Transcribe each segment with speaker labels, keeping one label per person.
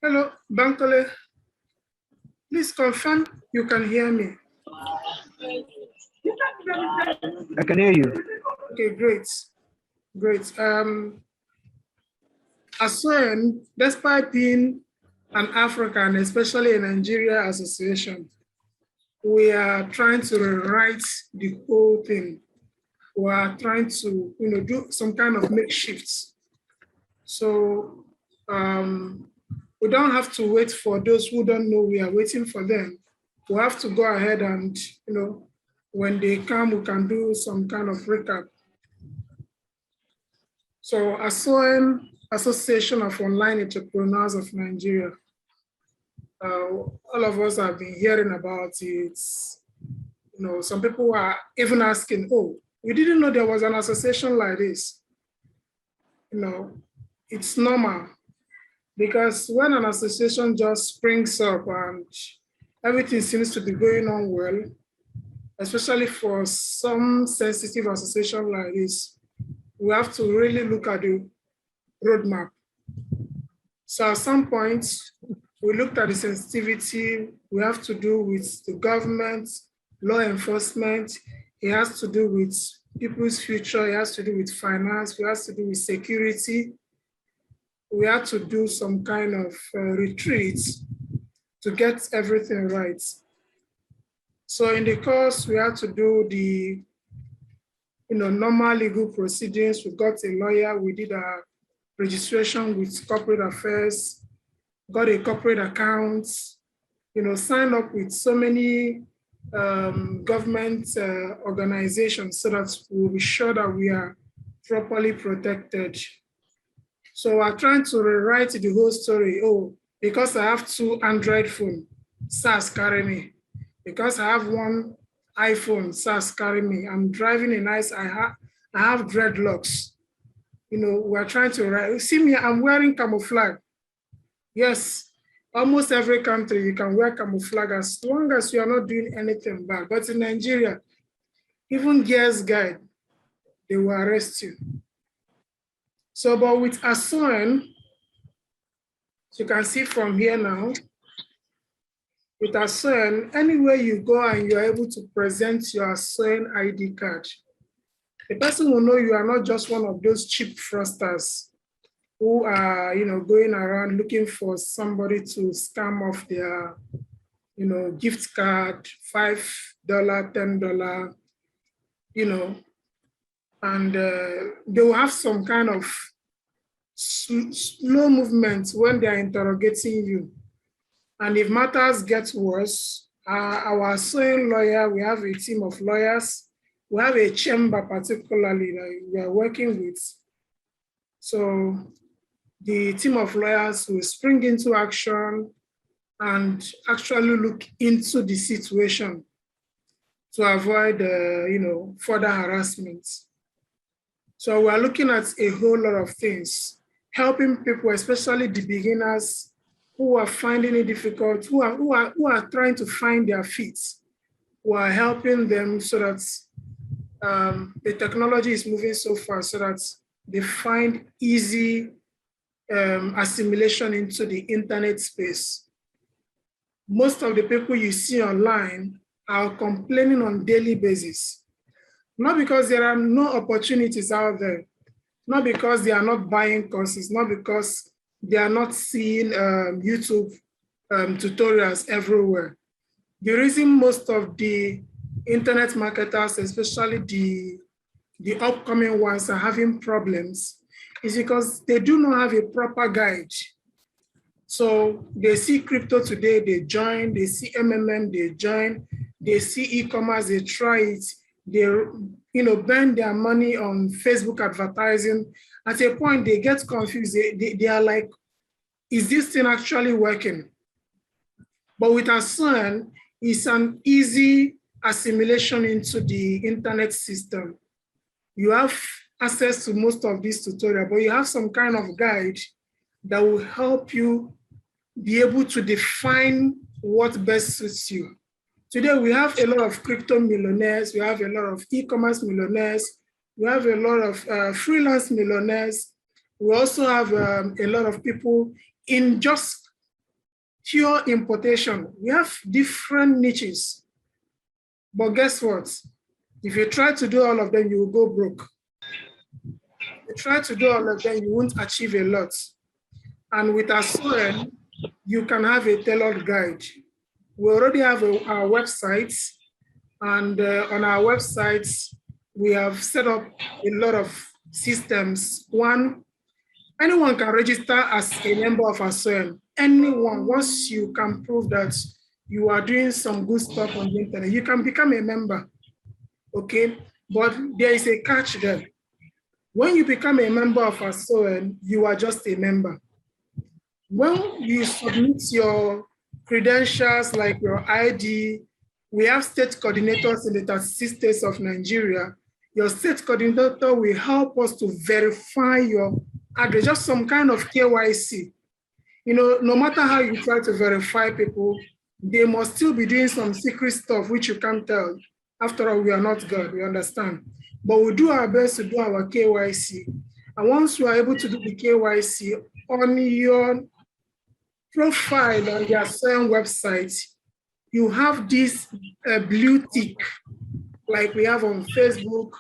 Speaker 1: Hello, Bankole. Please confirm you can hear me.
Speaker 2: I can hear you.
Speaker 1: Okay, great. Great. ASOEN, despite being an African, especially a Nigeria association, we are trying to rewrite the whole thing. We are trying to, do some kind of makeshifts. So we don't have to wait for those who don't know we are waiting for them. We have to go ahead and, when they come, we can do some kind of recap. So ASOEN, Association of Online Entrepreneurs of Nigeria, all of us have been hearing about it. Some people are even asking, oh, we didn't know there was an association like this. It's normal because when an association just springs up and everything seems to be going on well, especially for some sensitive association like this, we have to really look at the roadmap. So at some point, we looked at the sensitivity we have to do with the government, law enforcement. It has to do with people's future. It has to do with finance. It has to do with security. We had to do some kind of retreat to get everything right. So in the course, we had to do the normal legal proceedings. We got a lawyer. We did a registration with corporate affairs, got a corporate account, signed up with so many government organizations so that we'll be sure that we are properly protected. So we're trying to rewrite the whole story. Oh, because I have 2 Android phones, SARS carry me. Because I have 1 iPhone, SARS carry me. I'm driving a nice, I have dreadlocks. We're trying to write. See me, I'm wearing camouflage. Yes, almost every country you can wear camouflage as long as you are not doing anything bad. But in Nigeria, even Gears Guide, they will arrest you. So, but with ASOEN, you can see from here now, with ASOEN, anywhere you go and you're able to present your ASOEN ID card, the person will know you are not just one of those cheap fraudsters who are, going around looking for somebody to scam off their, gift card, $5, $10, and they will have some kind of slow movement when they are interrogating you. And if matters get worse, our ASOEN lawyer, we have a team of lawyers. We have a chamber particularly that we are working with. So the team of lawyers will spring into action and actually look into the situation to avoid, further harassment. So we're looking at a whole lot of things, helping people, especially the beginners who are finding it difficult, who are trying to find their feet. We are helping them so that the technology is moving so fast so that they find easy assimilation into the internet space. Most of the people you see online are complaining on a daily basis. Not because there are no opportunities out there, not because they are not buying courses, not because they are not seeing YouTube tutorials everywhere. The reason most of the internet marketers, especially the upcoming ones, are having problems is because they do not have a proper guide. So they see crypto today, they join, they see MMM, they join, they see e-commerce, they try it, they burn their money on Facebook advertising. At a point, they get confused. They are like, is this thing actually working? But with ASOEN, it's an easy assimilation into the internet system. You have access to most of these tutorials, but you have some kind of guide that will help you be able to define what best suits you. Today, we have a lot of crypto millionaires, we have a lot of e-commerce millionaires, we have a lot of freelance millionaires. We also have a lot of people in just pure importation. We have different niches. But guess what? If you try to do all of them, you will go broke. If you try to do all of them, you won't achieve a lot. And with ASOEN, you can have a tailored guide. We already have our website, and on our websites, we have set up a lot of systems. One, anyone can register as a member of ASOEN. Anyone, once you can prove that you are doing some good stuff on the internet, you can become a member, okay? But there is a catch there. When you become a member of ASOEN, you are just a member. When you submit your credentials, like your ID, we have state coordinators in the 36 states of Nigeria. Your state coordinator will help us to verify your address, just some kind of KYC. You know, no matter how you try to verify people, they must still be doing some secret stuff which you can't tell. After all, we are not God, we understand. But we do our best to do our KYC. And once you are able to do the KYC on your profile on the ASOEN website, you have this blue tick, like we have on Facebook,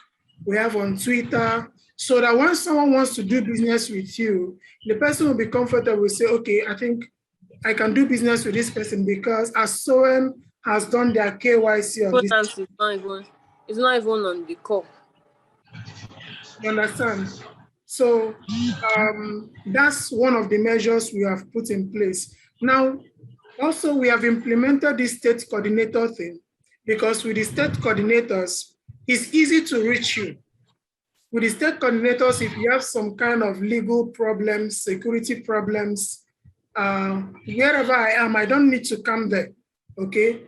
Speaker 1: we have on Twitter, so that when someone wants to do business with you, the person will be comfortable with say, okay, I think I can do business with this person because ASOEN has done their KYC on this.
Speaker 3: It's not even on the call.
Speaker 1: You understand? So that's one of the measures we have put in place. Now, also we have implemented this state coordinator thing because with the state coordinators, it's easy to reach you. With the state coordinators, if you have some kind of legal problems, security problems, wherever I am, I don't need to come there, okay?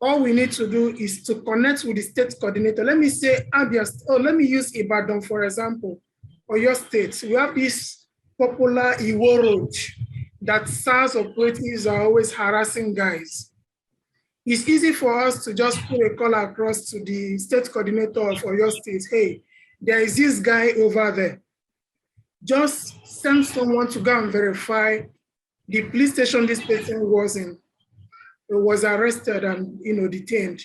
Speaker 1: All we need to do is to connect with the state coordinator. Let me say, let me use Ibadan, for example, or your state. We have this popular Iwo Road that SARS operatives are always harassing guys. It's easy for us to just put a call across to the state coordinator of your state. Hey, there is this guy over there. Just send someone to go and verify the police station this person was in. Was arrested and detained.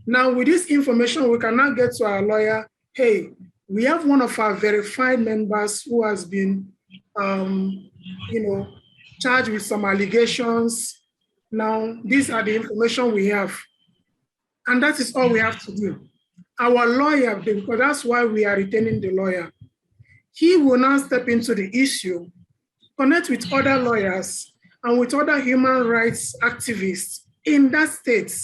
Speaker 1: Now with this information, we can now get to our lawyer. Hey, we have one of our verified members who has been, charged with some allegations. Now these are the information we have, and that is all we have to do. Our lawyer, because that's why we are retaining the lawyer. He will now step into the issue, connect with other lawyers and with other human rights activists in that state,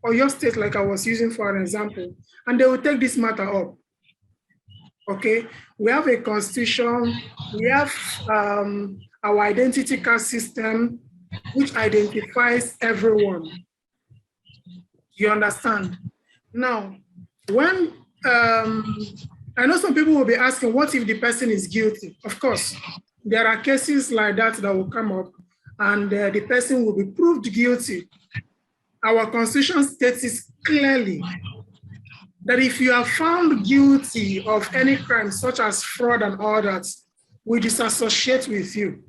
Speaker 1: or your state, like I was using for an example, and they will take this matter up. Okay, we have a constitution, we have our identity card system, which identifies everyone. You understand? Now, when, I know some people will be asking, what if the person is guilty? Of course, there are cases like that that will come up, and the person will be proved guilty. Our constitution states it clearly that if you are found guilty of any crime, such as fraud and all that, we disassociate with you.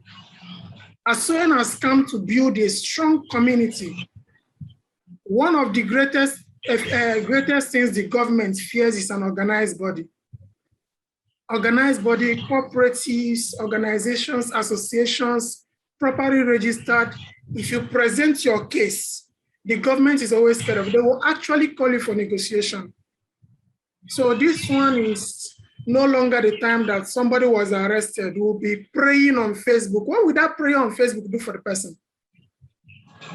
Speaker 1: ASOEN has come to build a strong community. One of the greatest things the government fears is an organized body. Organized body, cooperatives, organizations, associations, properly registered. If you present your case, the government is always scared of it. They will actually call you for negotiation. So this one is no longer the time that somebody was arrested. We'll be praying on Facebook. What would that prayer on Facebook do for the person?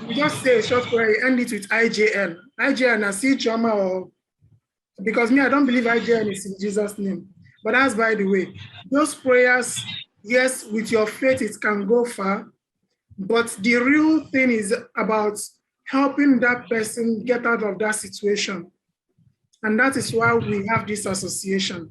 Speaker 1: You just say a short prayer, end it with IJN. IJN, I see trauma, or because me, I don't believe IJN is in Jesus' name. But that's by the way. Those prayers, yes, with your faith, it can go far. But the real thing is about helping that person get out of that situation. And that is why we have this association.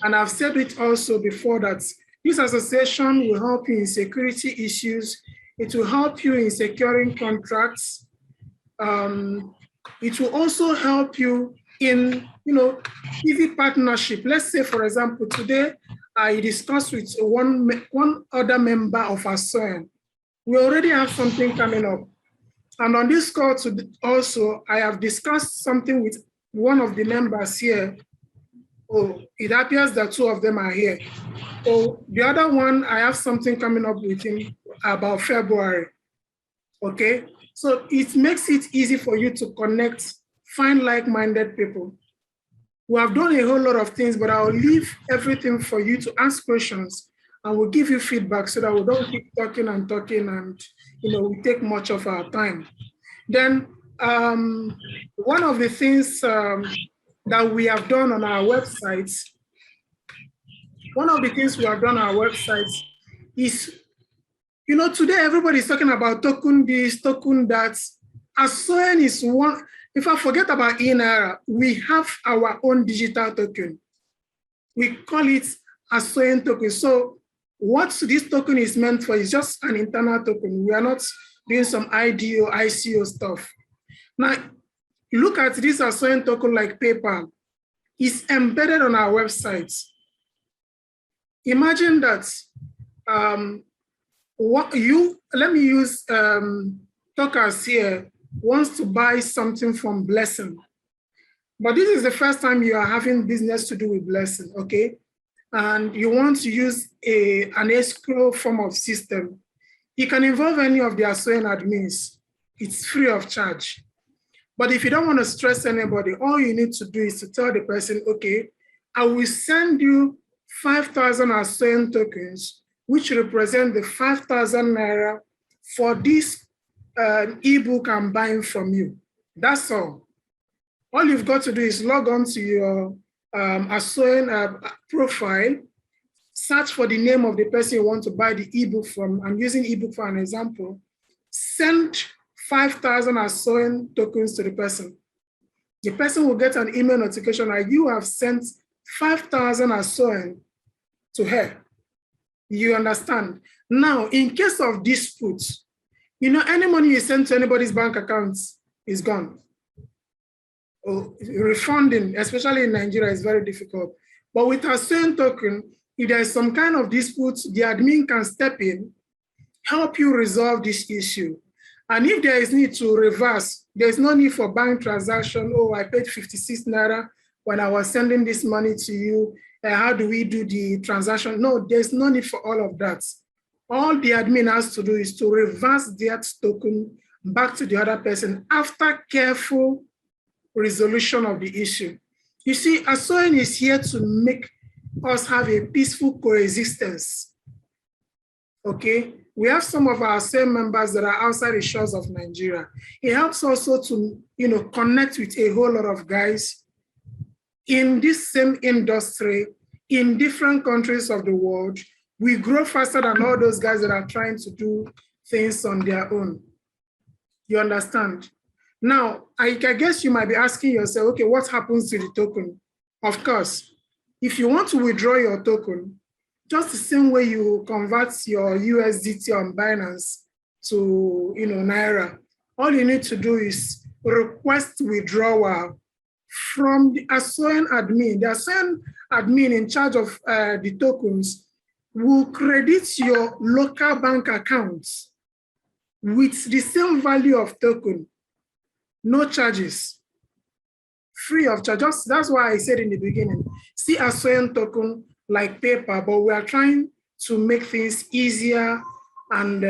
Speaker 1: And I've said it also before that this association will help you in security issues. It will help you in securing contracts. It will also help you in, easy partnership. Let's say, for example, today I discussed with one other member of ASOEN. We already have something coming up. And on this call also, I have discussed something with one of the members here. Oh, it appears that two of them are here. So the other one, I have something coming up with him about February. Okay, so it makes it easy for you to connect, find like-minded people. We have done a whole lot of things, but I'll leave everything for you to ask questions, and we'll give you feedback so that we don't keep talking and we take much of our time. Then one of the things that we have done on our website, is, today everybody's talking about token this, token that. ASOEN is one. If I forget about INR, we have our own digital token. We call it ASOEN token. So what this token is meant for is just an internal token. We are not doing some IDO, ICO stuff. Now, look at this ASOEN token like PayPal. It's embedded on our website. Imagine that let me use Talkers here, wants to buy something from Blessing. But this is the first time you are having business to do with Blessing, okay? And you want to use an escrow form of system. You can involve any of the ASOEN admins. It's free of charge. But if you don't want to stress anybody, all you need to do is to tell the person, okay, I will send you 5,000 ASOEN tokens, which represent the 5,000 Naira for this ebook I'm buying from you. That's all. All you've got to do is log on to your ASOEN profile, search for the name of the person you want to buy the ebook from. I'm using ebook for an example. Send 5,000 ASOEN tokens to the person. The person will get an email notification that you have sent 5,000 ASOEN to her. You understand? Now, in case of disputes, any money you send to anybody's bank account is gone. Refunding, especially in Nigeria, is very difficult. But with ASOEN token, if there is some kind of dispute, the admin can step in, help you resolve this issue. And if there is need to reverse, there is no need for bank transaction. Oh, I paid 56 Naira when I was sending this money to you. How do we do the transaction? No, there's no need for all of that. All the admin has to do is to reverse that token back to the other person after careful resolution of the issue. You see, ASOEN is here to make us have a peaceful coexistence. Okay, we have some of our ASOEN members that are outside the shores of Nigeria. It helps also to connect with a whole lot of guys in this same industry in different countries of the world. We grow faster than all those guys that are trying to do things on their own. You understand? Now, I guess you might be asking yourself, okay, what happens to the token? Of course, if you want to withdraw your token, just the same way you convert your USDT on Binance to Naira, all you need to do is request withdrawal from the ASOEN admin. The ASOEN admin in charge of the tokens will credit your local bank accounts with the same value of token, no charges, free of charge. That's why I said in the beginning, see ASOEN token like paper, but we are trying to make things easier and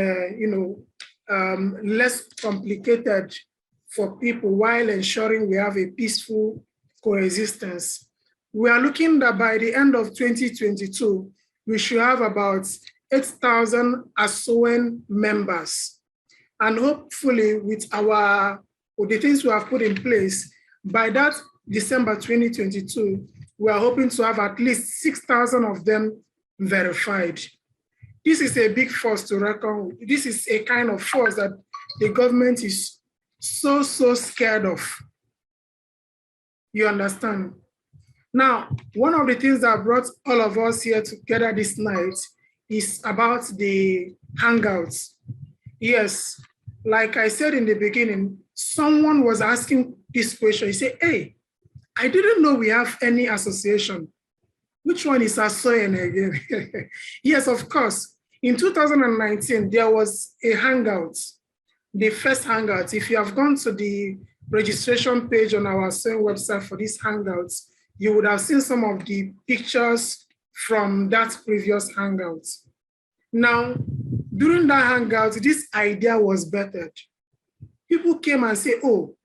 Speaker 1: less complicated for people while ensuring we have a peaceful coexistence. We are looking that by the end of 2022, we should have about 8,000 ASOEN members. And hopefully with the things we have put in place, by that December 2022, we are hoping to have at least 6,000 of them verified. This is a big force to reckon with. This is a kind of force that the government is so scared of. You understand? Now, one of the things that brought all of us here together this night is about the Hangouts. Yes, like I said in the beginning, someone was asking this question. He said, hey, I didn't know we have any association. Which one is ASOEN again? Yes, of course. In 2019, there was a hangout, the first hangout. If you have gone to the registration page on our ASOEN website for these hangouts, you would have seen some of the pictures from that previous hangout. Now, during that hangout, this idea was bettered. People came and said, oh,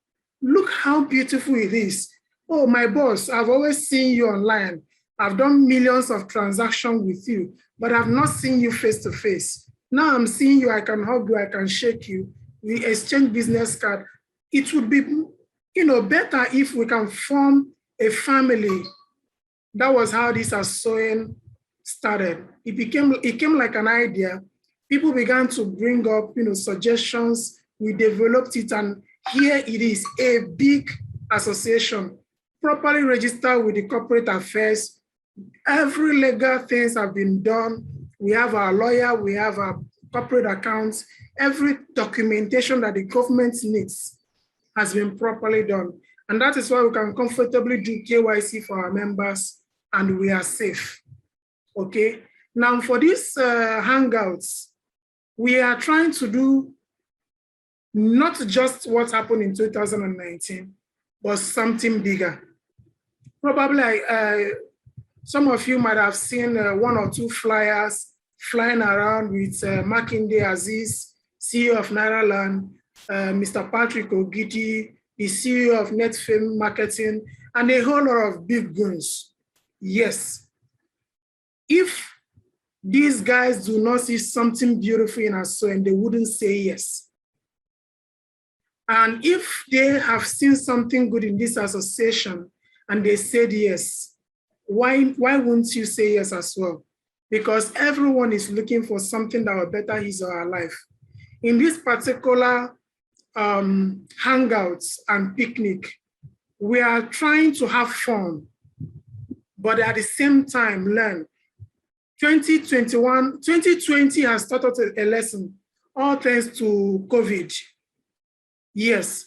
Speaker 1: look how beautiful it is. Oh, my boss, I've always seen you online. I've done millions of transactions with you, but I've not seen you face to face. Now I'm seeing you, I can hug you, I can shake you. We exchange business card. It would be, better if we can form a family. That was how this ASOEN started. It came like an idea. People began to bring up, suggestions. We developed it, and here it is, a big association, properly registered with the corporate affairs. Every legal things have been done. We have our lawyer, we have our corporate accounts. Every documentation that the government needs has been properly done. And that is why we can comfortably do KYC for our members, and we are safe. Okay. Now for these hangouts, we are trying to do not just what happened in 2019, but something bigger. Probably some of you might have seen one or two flyers flying around with Makinde Aziz, CEO of Nairaland, Mr. Patrick Ogidi, the CEO of Netfame Marketing, and a whole lot of big guns. Yes. If these guys do not see something beautiful in ASOEN, they wouldn't say yes. And if they have seen something good in this association and they said yes, why wouldn't you say yes as well? Because everyone is looking for something that will better his or her life. In this particular hangouts and picnic, we are trying to have fun, but at the same time learn. 2020 has taught us a lesson, all thanks to COVID. Yes,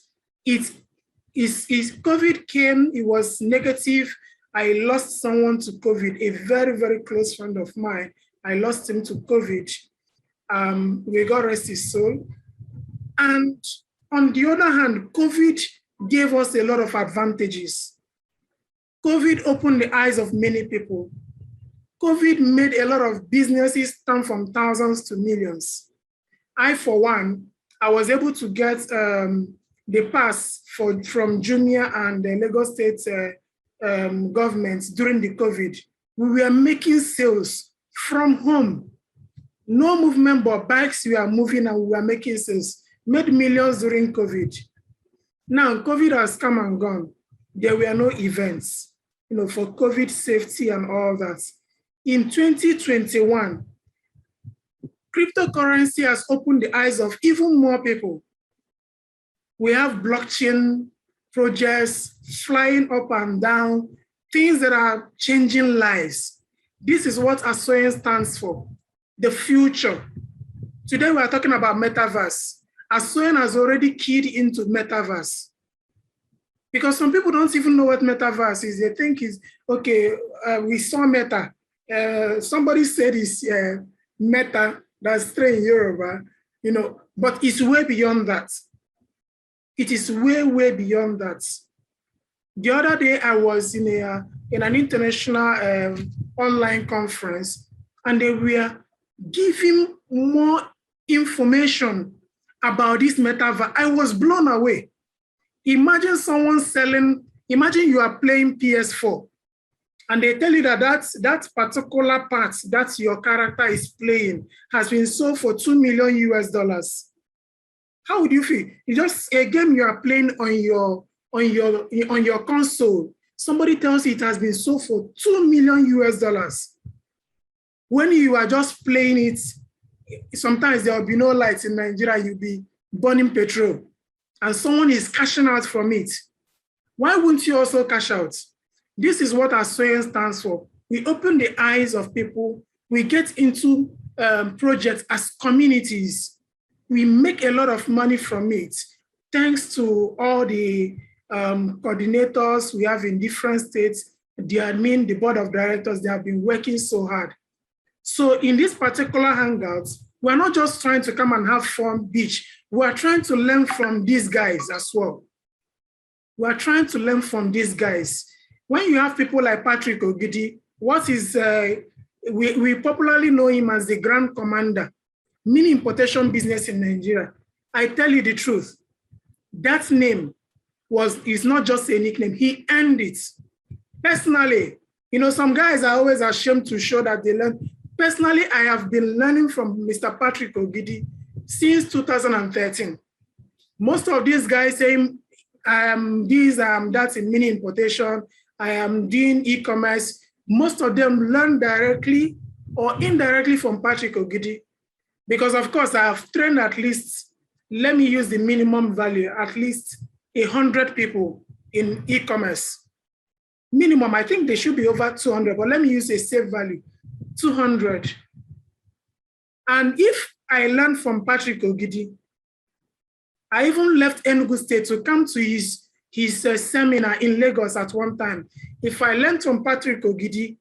Speaker 1: COVID came, it was negative. I lost someone to COVID, a very, very close friend of mine. I lost him to COVID. May God rest his soul. And on the other hand, COVID gave us a lot of advantages. COVID opened the eyes of many people. COVID made a lot of businesses turn from thousands to millions. I, for one, I was able to get the pass from Jumia and the Lagos State government during the COVID. We were making sales from home. No movement, but bikes we are moving and we were making sales. Made millions during COVID. Now, COVID has come and gone. There were no events, for COVID safety and all that. In 2021, cryptocurrency has opened the eyes of even more people. We have blockchain projects flying up and down, things that are changing lives. This is what ASOEN stands for, the future. Today we are talking about metaverse. ASOEN has already keyed into metaverse. Because some people don't even know what metaverse is. They think it's, okay, we saw Meta. Somebody said it's Meta, that's straight in Yoruba, but it's way beyond that. It is way, way beyond that. The other day I was in an international online conference, and they were giving more information about this metaverse. I was blown away. Imagine someone imagine you are playing PS4, and they tell you that particular part that your character is playing has been sold for $2 million US. How would you feel? It's just a game you are playing on your console. Somebody tells you it has been sold for $2 million US. When you are just playing it, sometimes there will be no lights in Nigeria, you'll be burning petrol, and someone is cashing out from it. Why wouldn't you also cash out? This is what ASOEN stands for. We open the eyes of people. We get into projects as communities. We make a lot of money from it, thanks to all the coordinators we have in different states, the admin, the board of directors. They have been working so hard. So in this particular hangout, we're not just trying to come and have fun beach. We're trying to learn from these guys as well. We're trying to learn from these guys. When you have people like Patrick Ogidi, what is, we popularly know him as the Grand Commander, mini importation business in Nigeria. I tell you the truth, that name is not just a nickname, he earned it. Personally, you know, some guys are always ashamed to show that they learn. Personally, I have been learning from Mr. Patrick Ogidi since 2013. Most of these guys saying, I am this, I am that in mini importation, I am doing e-commerce. Most of them learn directly or indirectly from Patrick Ogidi. Because of course, I have trained at least, let me use the minimum value, at least 100 people in e-commerce. Minimum, I think they should be over 200, but let me use a safe value, 200. And if I learned from Patrick Ogidi, I even left Enugu State to come to his seminar in Lagos at one time. If I learned from Patrick Ogidi,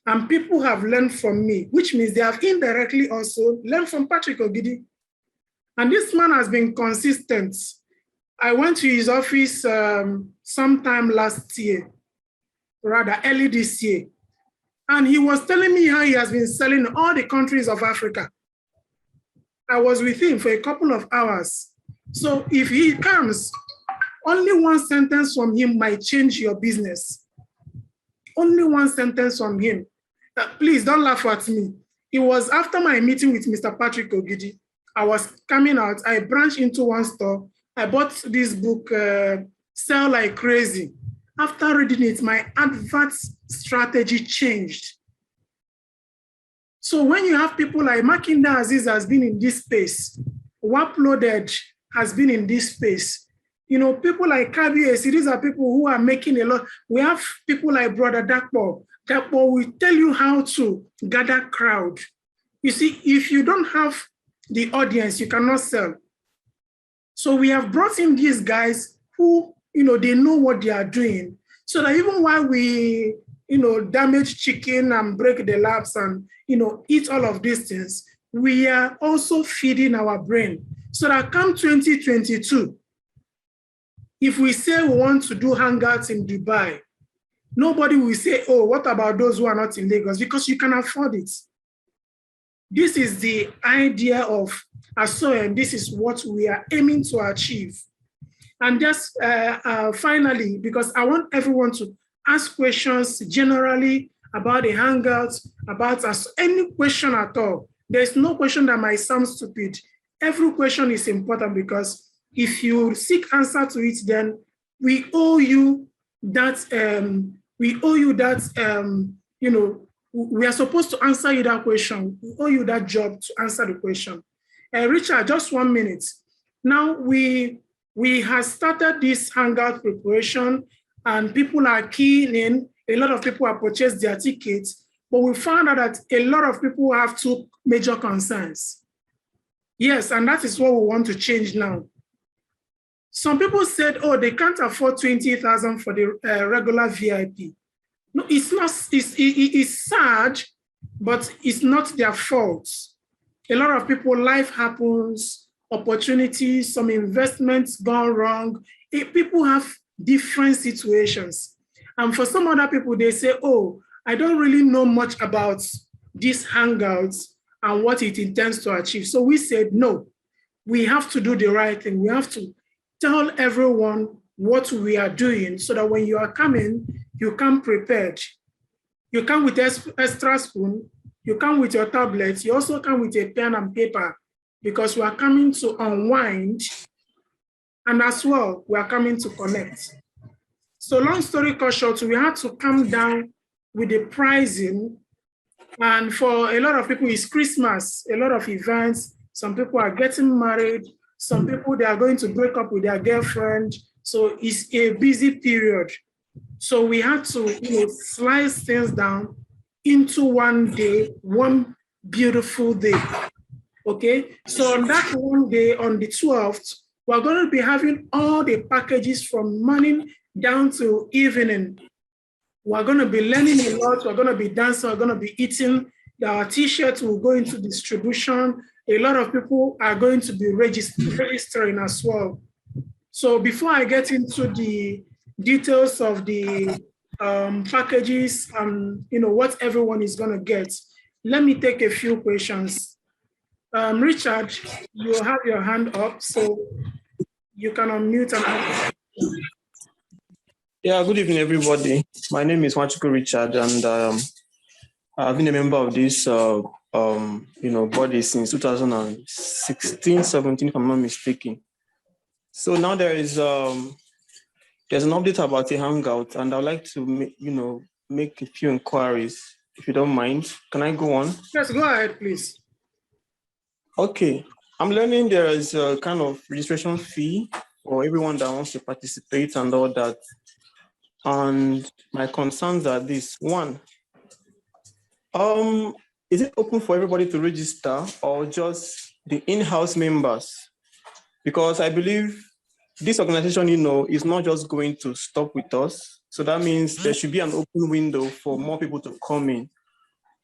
Speaker 1: and people have learned from me, which means they have indirectly also learned from Patrick Ogidi. And this man has been consistent. I went to his office sometime last year, rather early this year. And he was telling me how he has been selling in all the countries of Africa. I was with him for a couple of hours. So if he comes, only one sentence from him might change your business. Only one sentence from him. Please don't laugh at me. It was after my meeting with Mr. Patrick Ogidi. I was coming out, I branched into one store. I bought this book, Sell Like Crazy. After reading it, my advert strategy changed. So when you have people like Makinda Aziz has been in this space, Waploaded has been in this space. You know, people like KBS, these are people who are making a lot. We have people like Brother Dakpo. Dakpo will tell you how to gather crowd. You see, if you don't have the audience, you cannot sell. So we have brought in these guys who, you know, they know what they are doing. So that even while we, you know, damage chicken and break the labs and, you know, eat all of these things, we are also feeding our brain. So that come 2022, if we say we want to do hangouts in Dubai, nobody will say, oh, what about those who are not in Lagos? Because you can afford it. This is the idea of ASOEN. This is what we are aiming to achieve. And just finally, because I want everyone to ask questions generally about the hangouts, about us, any question at all. There's no question that might sound stupid. Every question is important because if you seek answer to it, then we owe you that, you know, we are supposed to answer you that question. We owe you that job to answer the question. Richard, just 1 minute. Now we have started this hangout preparation and people are keen in, a lot of people have purchased their tickets, but we found out that a lot of people have two major concerns. Yes, and that is what we want to change now. Some people said, oh, they can't afford 20,000 for the regular VIP. No, it's not, it's sad, but it's not their fault. A lot of people, life happens, opportunities, some investments gone wrong. People have different situations. And for some other people, they say, oh, I don't really know much about these hangouts and what it intends to achieve. So we said, no, we have to do the right thing. We have to tell everyone what we are doing so that when you are coming, you come prepared. You come with extra spoon, you come with your tablets, you also come with a pen and paper because we are coming to unwind and as well, we are coming to connect. So long story short, we had to come down with the pricing. And for a lot of people, it's Christmas, a lot of events. Some people are getting married. Some people, they are going to break up with their girlfriend. So it's a busy period. So we had to, you know, slice things down into one day, one beautiful day. Okay, so on that one day, on the 12th, we're going to be having all the packages from morning down to evening. We're going to be learning a lot. We're going to be dancing. We're going to be eating. Our t-shirts will go into distribution. A lot of people are going to be registering as well. So before I get into the details of the packages and what everyone is going to get, let me take a few questions. Richard, you have your hand up, so you can unmute and ask.
Speaker 4: Yeah, good evening, everybody. My name is Wachuku Richard, and I've been a member of this, body since 2016, 17, if I'm not mistaken. So now there's an update about a hangout, and I'd like to, make a few inquiries, if you don't mind. Can I go on?
Speaker 1: Yes, go ahead, please.
Speaker 4: Okay, I'm learning there is a kind of registration fee for everyone that wants to participate and all that. And my concerns are this: one, is it open for everybody to register or just the in-house members? Because I believe this organization, is not just going to stop with us. So that means there should be an open window for more people to come in.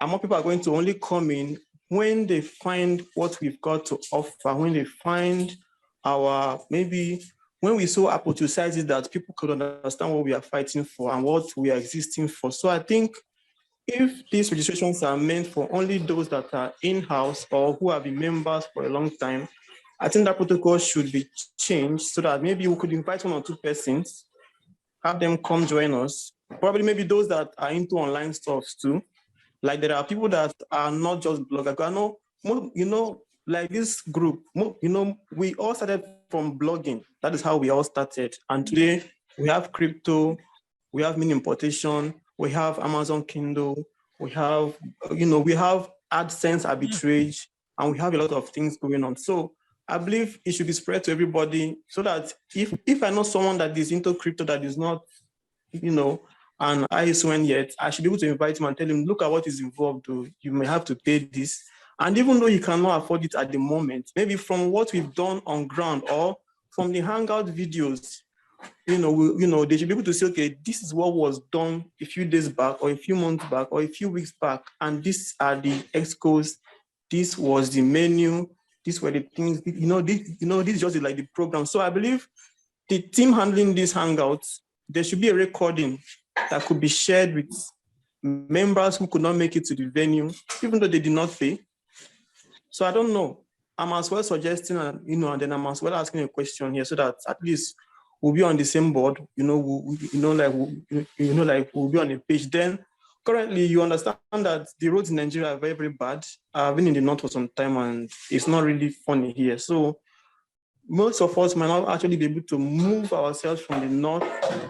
Speaker 4: And more people are going to only come in when they find what we've got to offer, when they find when we so hypothesize it that people could understand what we are fighting for and what we are existing for. So I think if these registrations are meant for only those that are in-house or who have been members for a long time, I think that protocol should be changed so that maybe we could invite 1 or 2 persons, have them come join us. Probably maybe those that are into online stuff too. Like there are people that are not just bloggers. I know, like this group, we all started from blogging. That is how we all started. And today we have crypto, we have mini importation, we have Amazon Kindle, we have AdSense arbitrage, and we have a lot of things going on. So I believe it should be spread to everybody so that if I know someone that is into crypto that is not, an ASOEN yet, I should be able to invite him and tell him, look at what is involved. You may have to pay this. And even though he cannot afford it at the moment, maybe from what we've done on ground or from the Hangout videos, they should be able to say, okay, this is what was done a few days back or a few months back or a few weeks back. And these are the excos. This was the menu. These were the things, this is just like the program. So I believe the team handling these Hangouts, there should be a recording that could be shared with members who could not make it to the venue, even though they did not pay. So I don't know. I'm as well suggesting, and then I'm as well asking a question here so that at least we'll be on the same board, we'll be on a page. Then currently you understand that the roads in Nigeria are very, very bad. I've been in the north for some time and it's not really funny here. So most of us might not actually be able to move ourselves from the north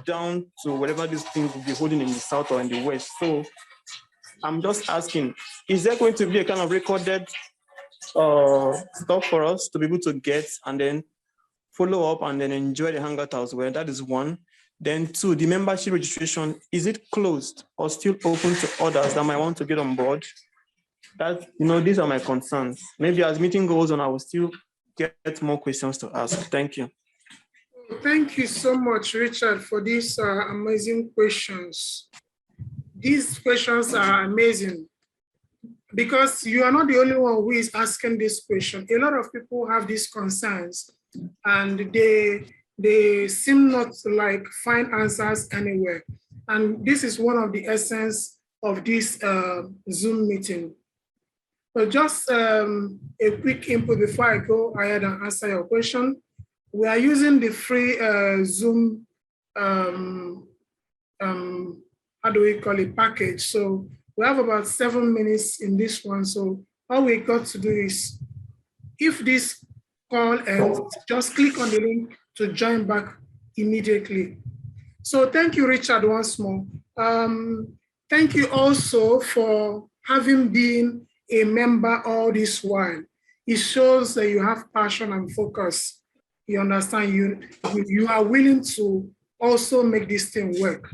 Speaker 4: down to whatever these things will be holding in the south or in the west. So I'm just asking, is there going to be a kind of recorded stuff for us to be able to get and then follow up and then enjoy the Hangout as well? That is one. Then 2, the membership registration, is it closed or still open to others that might want to get on board? These are my concerns. Maybe as meeting goes on, I will still get more questions to ask. Thank you.
Speaker 1: Thank you so much, Richard, for these amazing questions. These questions are amazing because you are not the only one who is asking this question. A lot of people have these concerns and they seem not to find answers anywhere. And this is one of the essence of this Zoom meeting. So just a quick input before I go ahead and answer your question. We are using the free Zoom, how do we call it, package. So we have about 7 minutes in this one. So all we got to do is, if this call ends, just click on the link to join back immediately. So thank you, Richard, once more. Thank you also for having been a member all this while. It shows that you have passion and focus. You understand, you are willing to also make this thing work,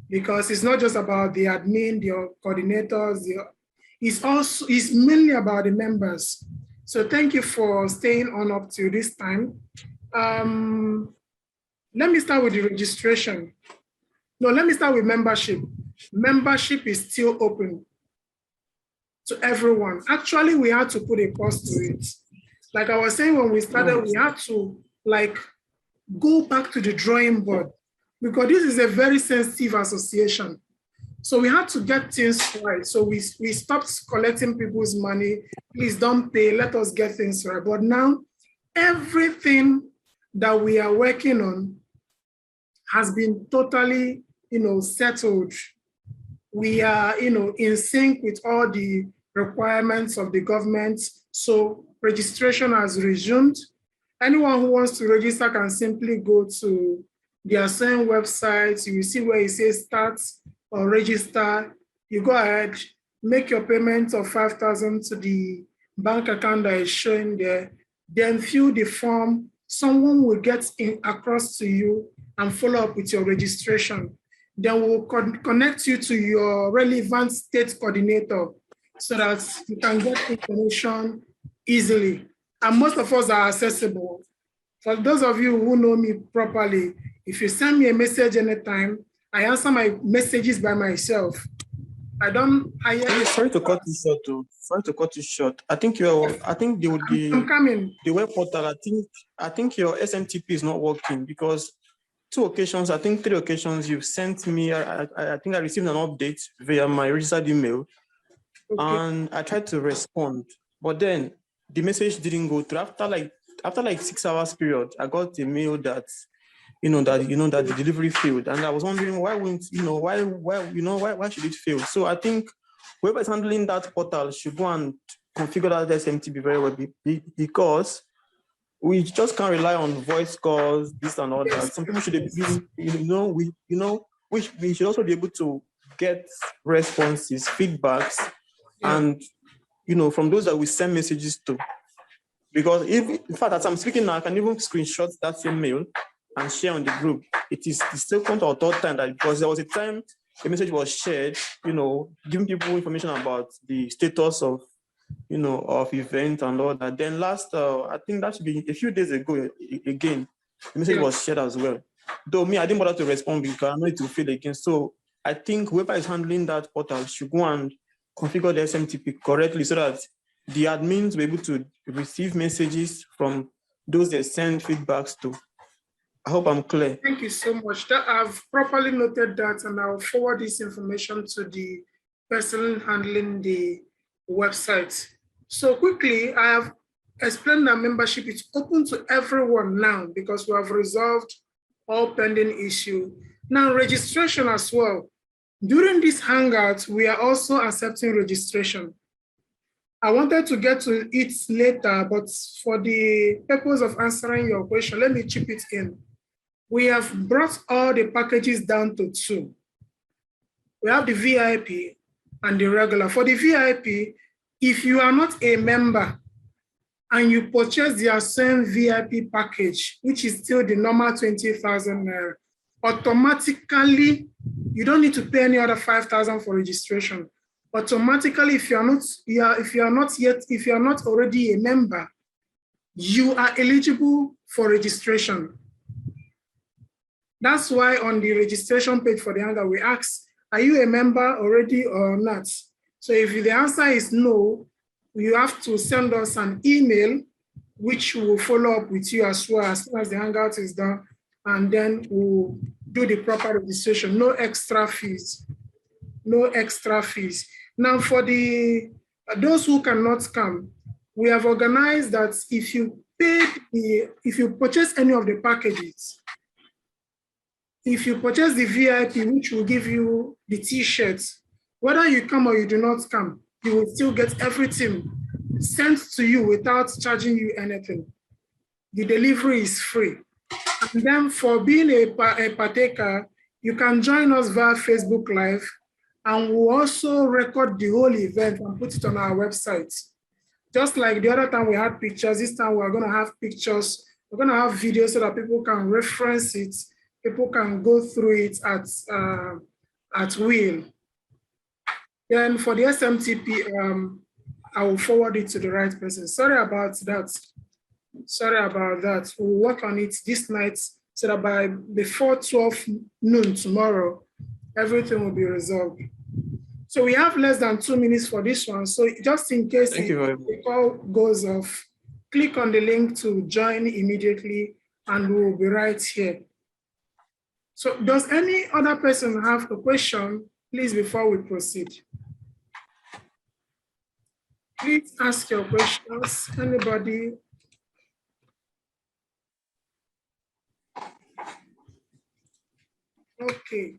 Speaker 1: because it's not just about the admin, the coordinators, it's mainly about the members. So thank you for staying on up to this time. Let me start with the registration. No, let me start with membership. Membership is still open. to everyone. Actually, we had to put a pause to it. Like I was saying when we started, we had to like go back to the drawing board because this is a very sensitive association. So we had to get things right. So we stopped collecting people's money. Please don't pay, let us get things right. But now everything that we are working on has been totally, settled. We are, in sync with all the requirements of the government. So registration has resumed. Anyone who wants to register can simply go to the ASOEN website. You will see where it says start or register. You go ahead, make your payment of 5,000 to the bank account that is showing there, then fill the form. Someone will get across to you and follow up with your registration. Then we'll connect you to your relevant state coordinator so that you can get information easily. And most of us are accessible. For those of you who know me properly, if you send me a message anytime, I answer my messages by myself. I don't hire.
Speaker 4: Sorry to cut you short. Sorry to cut you short. I think
Speaker 1: I'm coming.
Speaker 4: The web portal. I think your SMTP is not working because 2 occasions, I think 3 occasions, you've sent me. I think I received an update via my registered email, and I tried to respond, but then the message didn't go through. After like 6 hours period, I got a mail that that the delivery failed, and I was wondering why should it fail? So I think whoever is handling that portal should go and configure that SMTP very well because we just can't rely on voice calls, this and all that. Some people should be, we should also be able to get responses, feedbacks, and from those that we send messages to. Because in fact, as I'm speaking now, I can even screenshot that same mail and share on the group. It is the second or third time that, because there was a time a message was shared, giving people information about the status of event and all that. Then last, I think that should be a few days ago, again, the message was shared as well. Though me, I didn't bother to respond because I know it will fail again. So I think whoever is handling that portal should go and configure the SMTP correctly so that the admins will be able to receive messages from those they send feedbacks to. I hope I'm clear.
Speaker 1: Thank you so much. I've properly noted that, and I'll forward this information to the person handling the website. So quickly, I have explained that membership is open to everyone now because we have resolved all pending issues. Now, registration as well. During this Hangout, we are also accepting registration. I wanted to get to it later, but for the purpose of answering your question, let me chip it in. We have brought all the packages down to 2. We have the VIP and the regular. For the VIP, if you are not a member and you purchase the ASOEN VIP package, which is still the normal 20,000 naira, automatically, you don't need to pay any other 5,000 for registration. Automatically, if you are not already a member, you are eligible for registration. That's why on the registration page for the Hangout, we ask, are you a member already or not? So if the answer is no, you have to send us an email, which will follow up with you as well as soon as the Hangout is done, and then we'll do the proper registration. No extra fees. No extra fees. Now for those who cannot come, we have organized that if you purchase any of the packages, if you purchase the VIP, which will give you the t-shirts, whether you come or you do not come, you will still get everything sent to you without charging you anything. The delivery is free. And then for being a partaker, you can join us via Facebook Live, and we'll also record the whole event and put it on our website. Just like the other time we had pictures, this time we're gonna have pictures, we're gonna have videos so that people can reference it, people can go through it at will. Then for the SMTP, I will forward it to the right person. Sorry about that. Sorry about that. We'll work on it this night so that before 12 noon tomorrow, everything will be resolved. So we have less than 2 minutes for this one. So just in case the call goes off, click on the link to join immediately and we'll be right here. So does any other person have a question, please, before we proceed? Please ask your questions, anybody? Okay,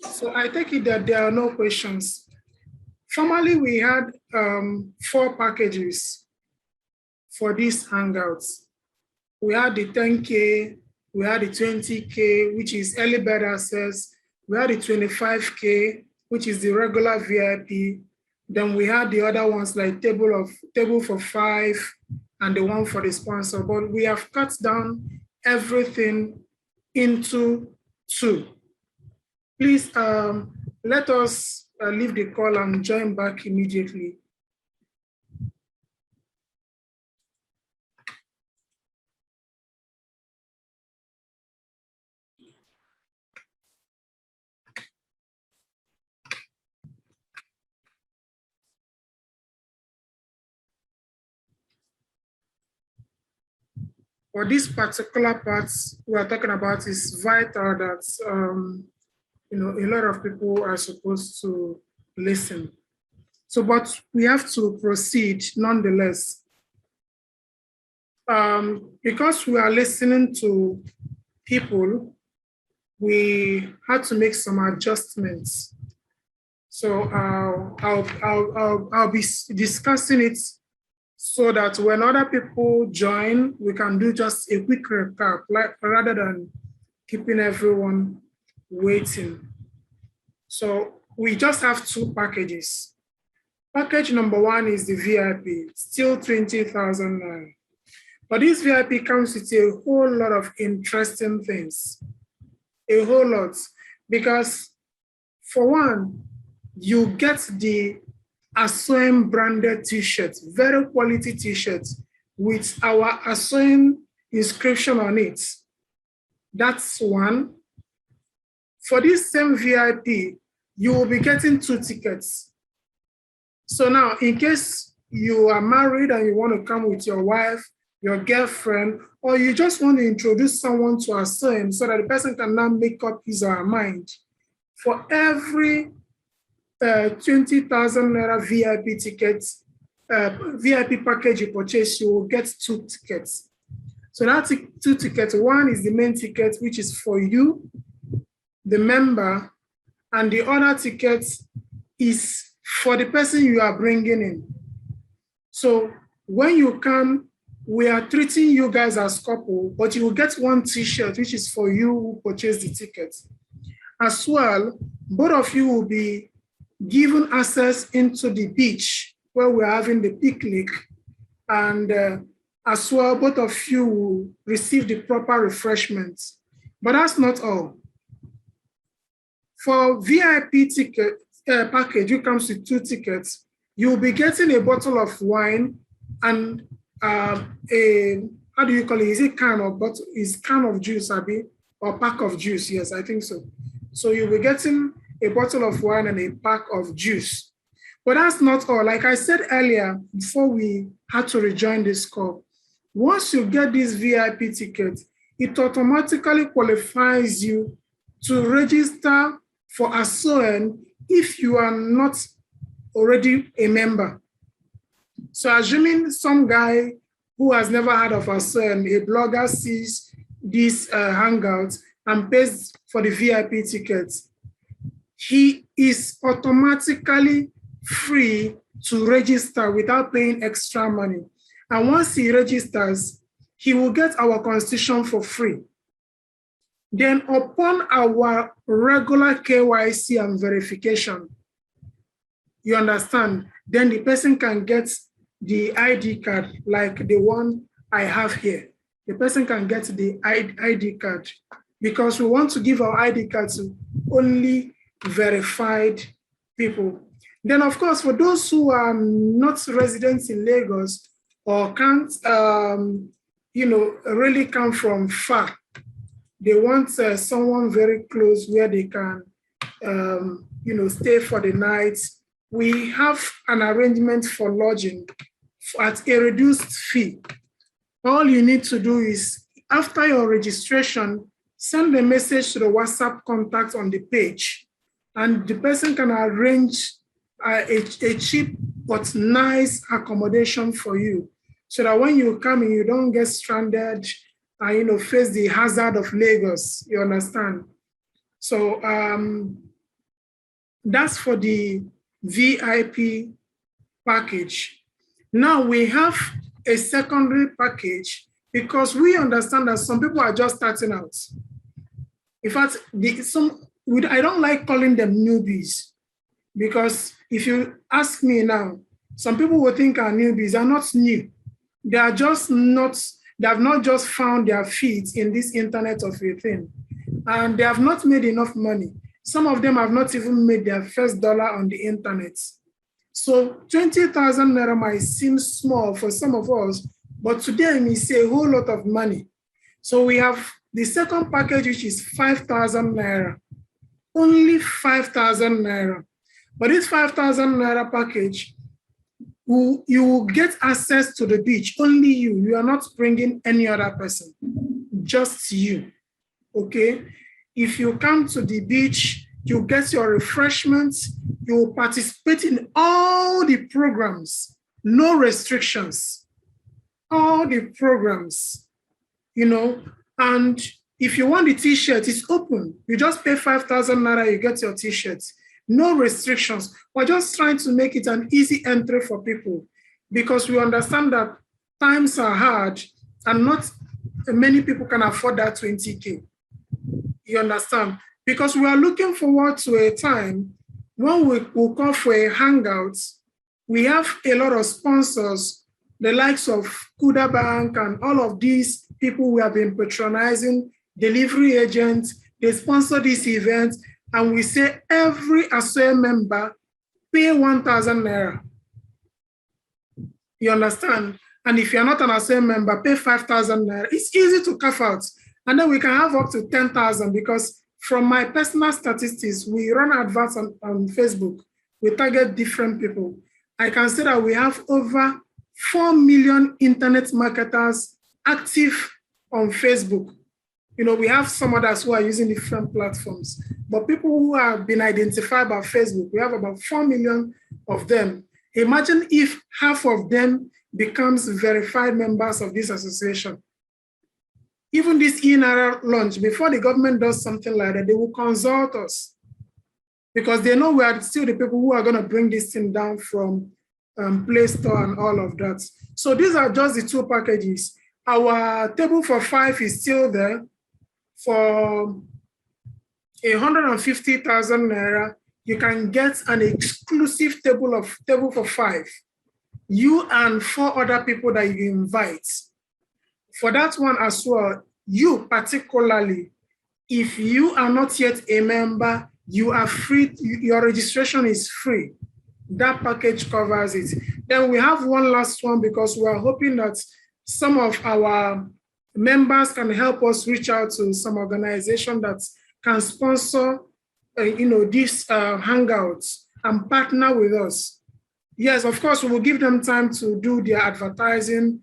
Speaker 1: so I take it that there are no questions. Formerly, we had 4 packages for these Hangouts. We had the 10K, we had the 20K, which is early bird access. We had the 25K, which is the regular VIP. Then we had the other ones like table for 5 and the one for the sponsor. But we have cut down everything into 2. Please let us leave the call and join back immediately. For this particular part we are talking about, is vital that a lot of people are supposed to listen. So, but we have to proceed nonetheless. Because we are listening to people, we had to make some adjustments. So I'll be discussing it so that when other people join, we can do just a quick recap, rather than keeping everyone waiting. So we just have 2 packages. Package number 1 is the VIP, still 20,000 naira. But this VIP comes with a whole lot of interesting things, a whole lot, because for one, you get the ASOEN branded t-shirts, very quality t-shirts with our ASOEN inscription on it. That's one. For this same VIP, you will be getting 2 tickets. So now, in case you are married and you want to come with your wife, your girlfriend, or you just want to introduce someone to ASOEN so that the person can now make up his or her mind, for every 20,000 naira VIP tickets, VIP package you purchase, you will get 2 tickets. So that's 2 tickets. One is the main ticket, which is for you, the member, and the other ticket is for the person you are bringing in. So when you come, we are treating you guys as couple, but you will get 1 t-shirt, which is for you who purchased the ticket. As well, both of you will be given access into the beach where we're having the picnic, and as well, both of you will receive the proper refreshments. But that's not all. For VIP ticket package, which comes with 2 tickets, you'll be getting a bottle of wine and how do you call it? Is it can or bottle? Is can of juice, Abi, or pack of juice? Yes, I think so. So you'll be getting a bottle of wine and a pack of juice. But that's not all. Like I said earlier, before we had to rejoin this call, once you get this VIP ticket, it automatically qualifies you to register for ASOEN if you are not already a member. So assuming some guy who has never heard of ASOEN, a blogger, sees this Hangout and pays for the VIP tickets, he is automatically free to register without paying extra money. And once he registers, he will get our constitution for free. Then upon our regular KYC and verification, you understand, then the person can get the ID card like the one I have here. The person can get the ID card because we want to give our ID card to only verified people. Then of course, for those who are not residents in Lagos or can't, really come from far, they want someone very close where they can, stay for the night we have an arrangement for lodging at a reduced fee. All you need to do is, after your registration, send a message to the WhatsApp contact on the page, and the person can arrange a cheap but nice accommodation for you, so that when you come in, you don't get stranded and face the hazard of Lagos. You understand? So that's for the VIP package. Now we have a secondary package, because we understand that some people are just starting out. In fact, I don't like calling them newbies, because if you ask me now, some people will think our newbies are not new. They have not just found their feet in this internet of a thing, and they have not made enough money. Some of them have not even made their first dollar on the internet. So 20,000 naira might seem small for some of us, but today we see a whole lot of money. So we have the second package, which is 5,000 naira, only 5,000 naira. But this 5,000 naira package, you will get access to the beach, only you. You are not bringing any other person, just you, okay? If you come to the beach, you get your refreshments, you will participate in all the programs, no restrictions, all the programs, and if you want the t-shirt, it's open. You just pay 5,000 naira, you get your t-shirt. No restrictions. We're just trying to make it an easy entry for people, because we understand that times are hard and not many people can afford that 20K. You understand? Because we are looking forward to a time when we will come for a hangout. We have a lot of sponsors, the likes of Kuda Bank and all of these people we have been patronizing, delivery agents. They sponsor this event, and we say every ASOEN member pay 1,000 naira. You understand? And if you're not an ASOEN member, pay 5,000 naira. It's easy to carve out. And then we can have up to 10,000, because from my personal statistics, we run adverts on Facebook. We target different people. I can say that we have over 4 million internet marketers active on Facebook. We have some others who are using different platforms, but people who have been identified by Facebook, we have about 4 million of them. Imagine if half of them becomes verified members of this association. Even this in-area launch, before the government does something like that, they will consult us, because they know we are still the people who are going to bring this thing down from Play Store and all of that. So these are just the two packages. Our table for 5 is still there. For 150,000 naira, you can get an exclusive table for 5. You and 4 other people that you invite. For that one as well, you particularly, if you are not yet a member, you are free, your registration is free. That package covers it. Then we have one last one, because we are hoping that some of our members can help us reach out to some organization that can sponsor these hangouts and partner with us. Yes, of course, we will give them time to do their advertising,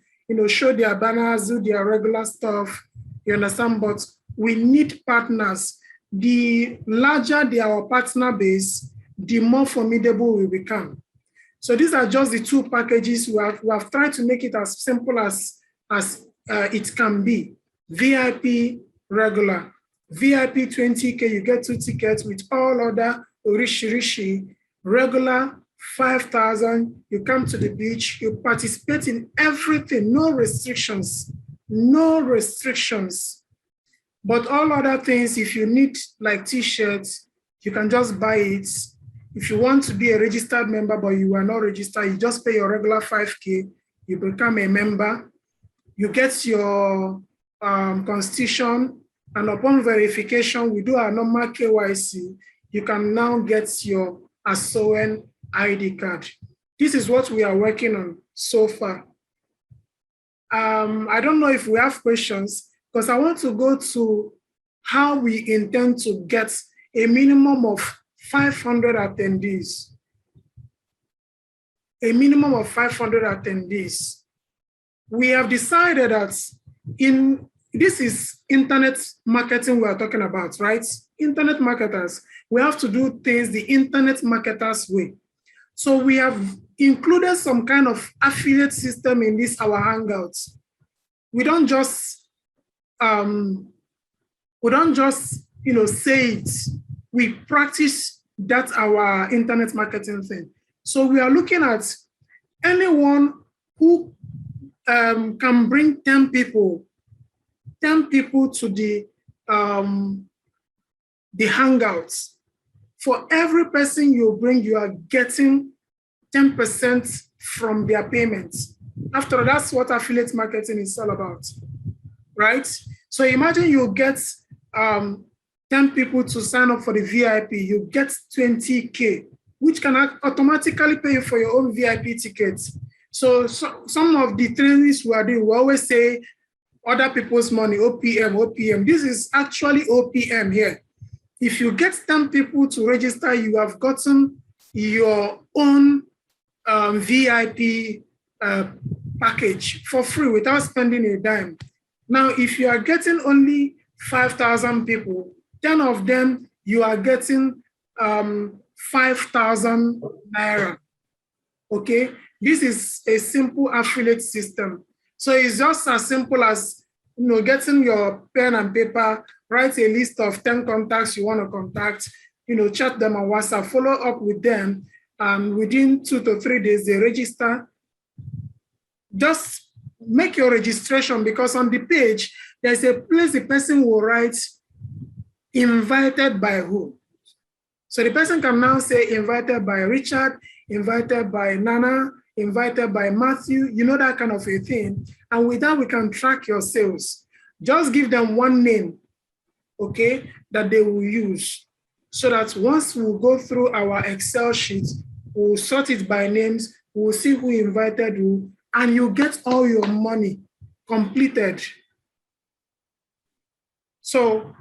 Speaker 1: show their banners, do their regular stuff, you understand? But we need partners. The larger our partner base, the more formidable we become. So these are just the two packages. We have tried to make it as simple as it can be. VIP, regular. VIP 20K, you get 2 tickets with all other rishi. Regular, 5,000, you come to the beach, you participate in everything, no restrictions. But all other things, if you need like t-shirts, you can just buy it. If you want to be a registered member, but you are not registered, you just pay your regular 5K, you become a member, you get your constitution, and upon verification, we do our normal KYC, you can now get your ASOEN ID card. This is what we are working on so far. I don't know if we have questions, because I want to go to how we intend to get a minimum of 500 attendees. a minimum of 500 attendees. We have decided that this is internet marketing we are talking about, right? Internet marketers, we have to do things the internet marketers way. So we have included some kind of affiliate system in this, our Hangouts. We don't just say it. We practice that our internet marketing thing. So we are looking at anyone who can bring 10 people to the Hangouts. For every person you bring, you are getting 10% from their payments. After all, that's what affiliate marketing is all about, right? So imagine you get 10 people to sign up for the VIP, you get 20K, which can automatically pay you for your own VIP tickets. So some of the trainings we are doing, we always say other people's money, OPM. This is actually OPM here. If you get 10 people to register, you have gotten your own VIP package for free without spending a dime. Now, if you are getting only 5,000 people, 10 of them, you are getting 5,000 Naira, okay? This is a simple affiliate system. So it's just as simple as getting your pen and paper, write a list of 10 contacts you want to contact, chat them on WhatsApp, follow up with them, and within 2 to 3 days, they register. Just make your registration, because on the page, there's a place the person will write, invited by who. So the person can now say invited by Richard, invited by Nana, invited by Matthew, that kind of a thing. And with that, we can track your sales. Just give them one name, okay, that they will use. So that once we go through our Excel sheet, we'll sort it by names, we'll see who invited who, and you get all your money completed. So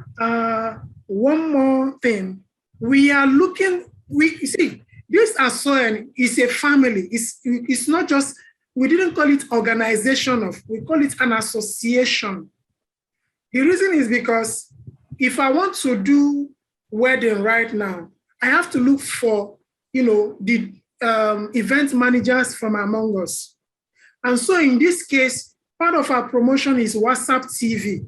Speaker 1: one more thing, we are looking, see, this ASOEN is a family. It's not just, we didn't call it organization we call it an association. The reason is because if I want to do wedding right now, I have to look for, the event managers from among us. And so in this case, part of our promotion is WhatsApp TV.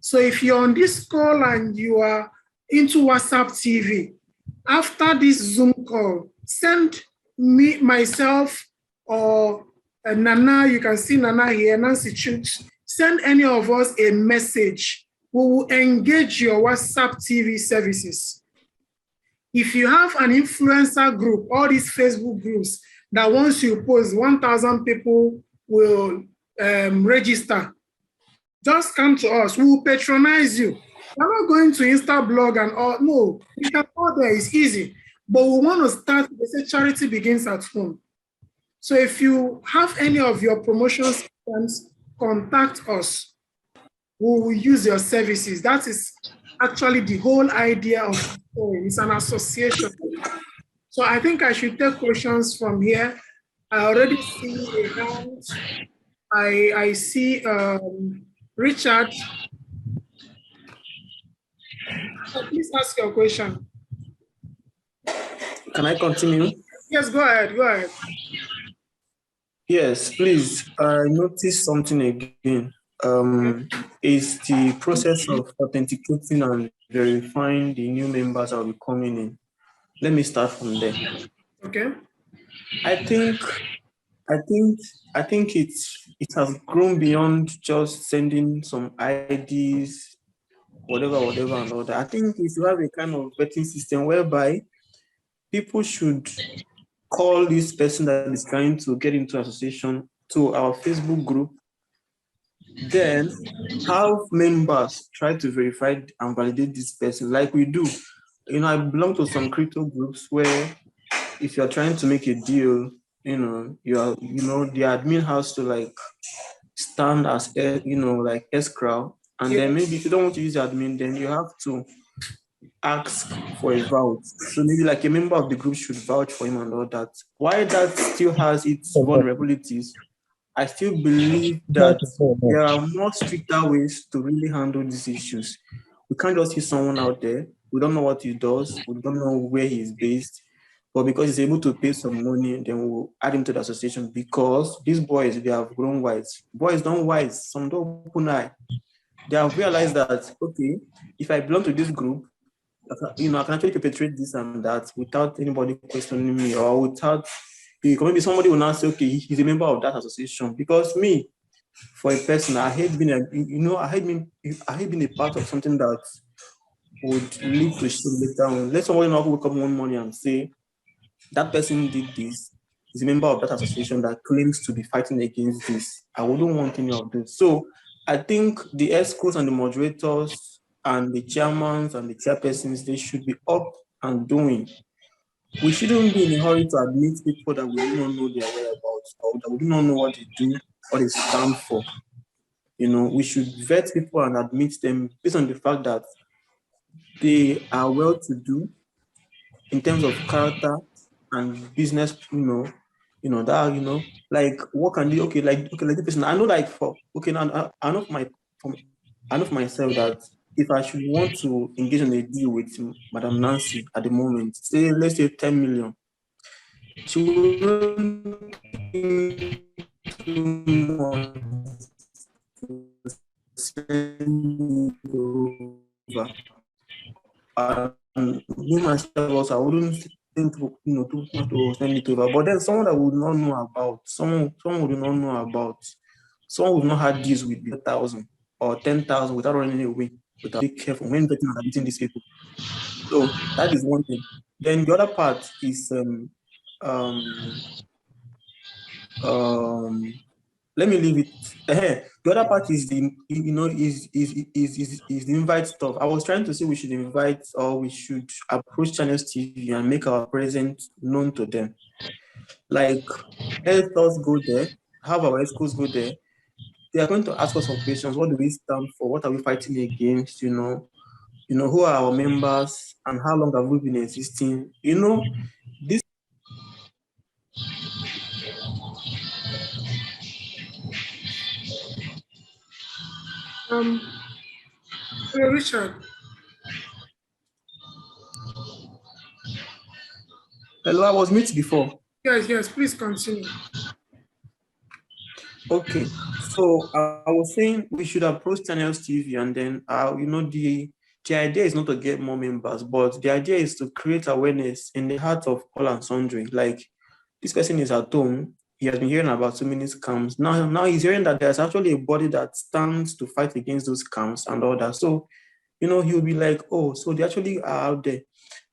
Speaker 1: So if you're on this call and you are into WhatsApp TV, after this Zoom call, send me, myself, or Nana, you can see Nana here, Nancy Chooks, send any of us a message. We will engage your WhatsApp TV services. If you have an influencer group, all these Facebook groups, that once you post, 1,000 people will register, just come to us. We will patronize you. We're not going to Instablog and all. No, you can go there. It's easy. But we want to start, they say charity begins at home. So if you have any of your promotions, contact us. We will use your services. That is actually the whole idea of it's an association. So I think I should take questions from here. I already see a hand. I see Richard. So please ask your question.
Speaker 4: Can I continue?
Speaker 1: Yes, go ahead. Go ahead.
Speaker 4: Yes, please. I noticed something again. Is the process of authenticating and verifying the new members that will be coming in. Let me start from there.
Speaker 1: Okay.
Speaker 4: I think it has grown beyond just sending some IDs, whatever, and all that. I think we should have a kind of vetting system whereby people should call this person that is trying to get into association to our Facebook group, then have members try to verify and validate this person like we do. I belong to some crypto groups where if you're trying to make a deal, the admin has to stand as like escrow, and then maybe if you don't want to use the admin, then you have to ask for a vouch. So maybe like a member of the group should vouch for him and all that. Why that still has its vulnerabilities, I still believe that there are more stricter ways to really handle these issues. We can't just see someone out there. We don't know what he does. We don't know where he is based. But because he's able to pay some money, then we'll add him to the association because these boys, they have grown wise. Boys don't wise. Some don't open eye. They have realized that, okay, if I belong to this group, I can actually perpetrate this and that without anybody questioning me or without, maybe somebody will now say, okay, he's a member of that association. Because me, for a person, I hate being I hate being a part of something that would lead to shame later on. Let somebody now wake up one morning and say, that person did this, is a member of that association that claims to be fighting against this. I wouldn't want any of this. So I think the ESCOs and the moderators and the chairmans and the chairpersons, they should be up and doing. We shouldn't be in a hurry to admit people that we do not know their whereabouts or that we do not know what they do or they stand for. We should vet people and admit them based on the fact that they are well-to-do in terms of character and business, like what can they, like the person. I know, like now I know for myself that if I should want to engage in a deal with Madam Nancy at the moment, let's say 10 million, she wouldn't think too much to send it over. And me myself also, I wouldn't think too much to send it over. But then someone that would not know about, someone would not know about, someone would not have deals with 1,000 or 10,000 without running away. Without be careful when getting and meeting these people. So that is one thing. Then the other part is let me leave it. The other part is the the invite stuff. I was trying to say we should invite or we should approach Channels TV and make our presence known to them. Like, let us go there, have our schools go there. They are going to ask us some questions. What do we stand for? What are we fighting against? Who are our members and how long have we been existing? This.
Speaker 1: Hello, Richard.
Speaker 4: Hello, I was mute before.
Speaker 1: Yes, please continue.
Speaker 4: Okay, so I was saying we should approach Channels TV, and then the idea is not to get more members, but the idea is to create awareness in the heart of all and sundry. Like, this person is at home, he has been hearing about so many scams. Now he's hearing that there's actually a body that stands to fight against those scams and all that. So, he'll be like, oh, so they actually are out there.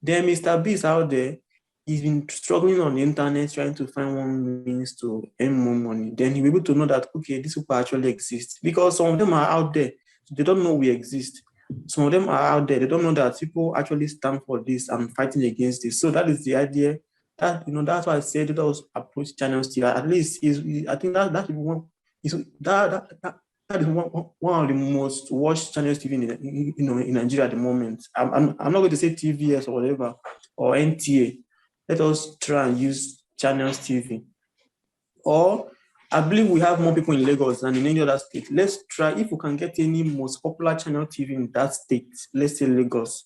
Speaker 4: Then Mr. B is out there. He's been struggling on the internet trying to find one means to earn more money. Then he'll be able to know that, okay, these people actually exist. Because some of them are out there. They don't know we exist. Some of them are out there. They don't know that people actually stand for this and fighting against this. So that is the idea. That's why I said let us approach Channels TV. At least I think that is one of the most watched Channels TV in Nigeria at the moment. I'm not going to say TVS or whatever or NTA. Let us try and use Channels TV. Or I believe we have more people in Lagos than in any other state. Let's try if we can get any most popular channel TV in that state. Let's say Lagos.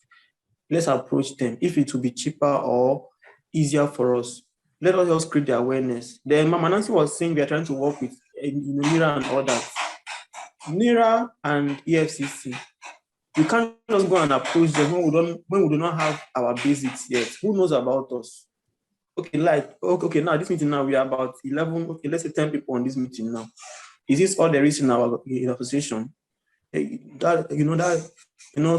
Speaker 4: Let's approach them. If it will be cheaper or easier for us, let us just create the awareness. Then Mama Nancy was saying we are trying to work with NIRA and others. NIRA and EFCC. We can't just go and approach them when we do not have our basics yet. Who knows about us? Okay, now this meeting now we are about 11. Okay, let's say 10 people on this meeting now. Is this all there is in our association?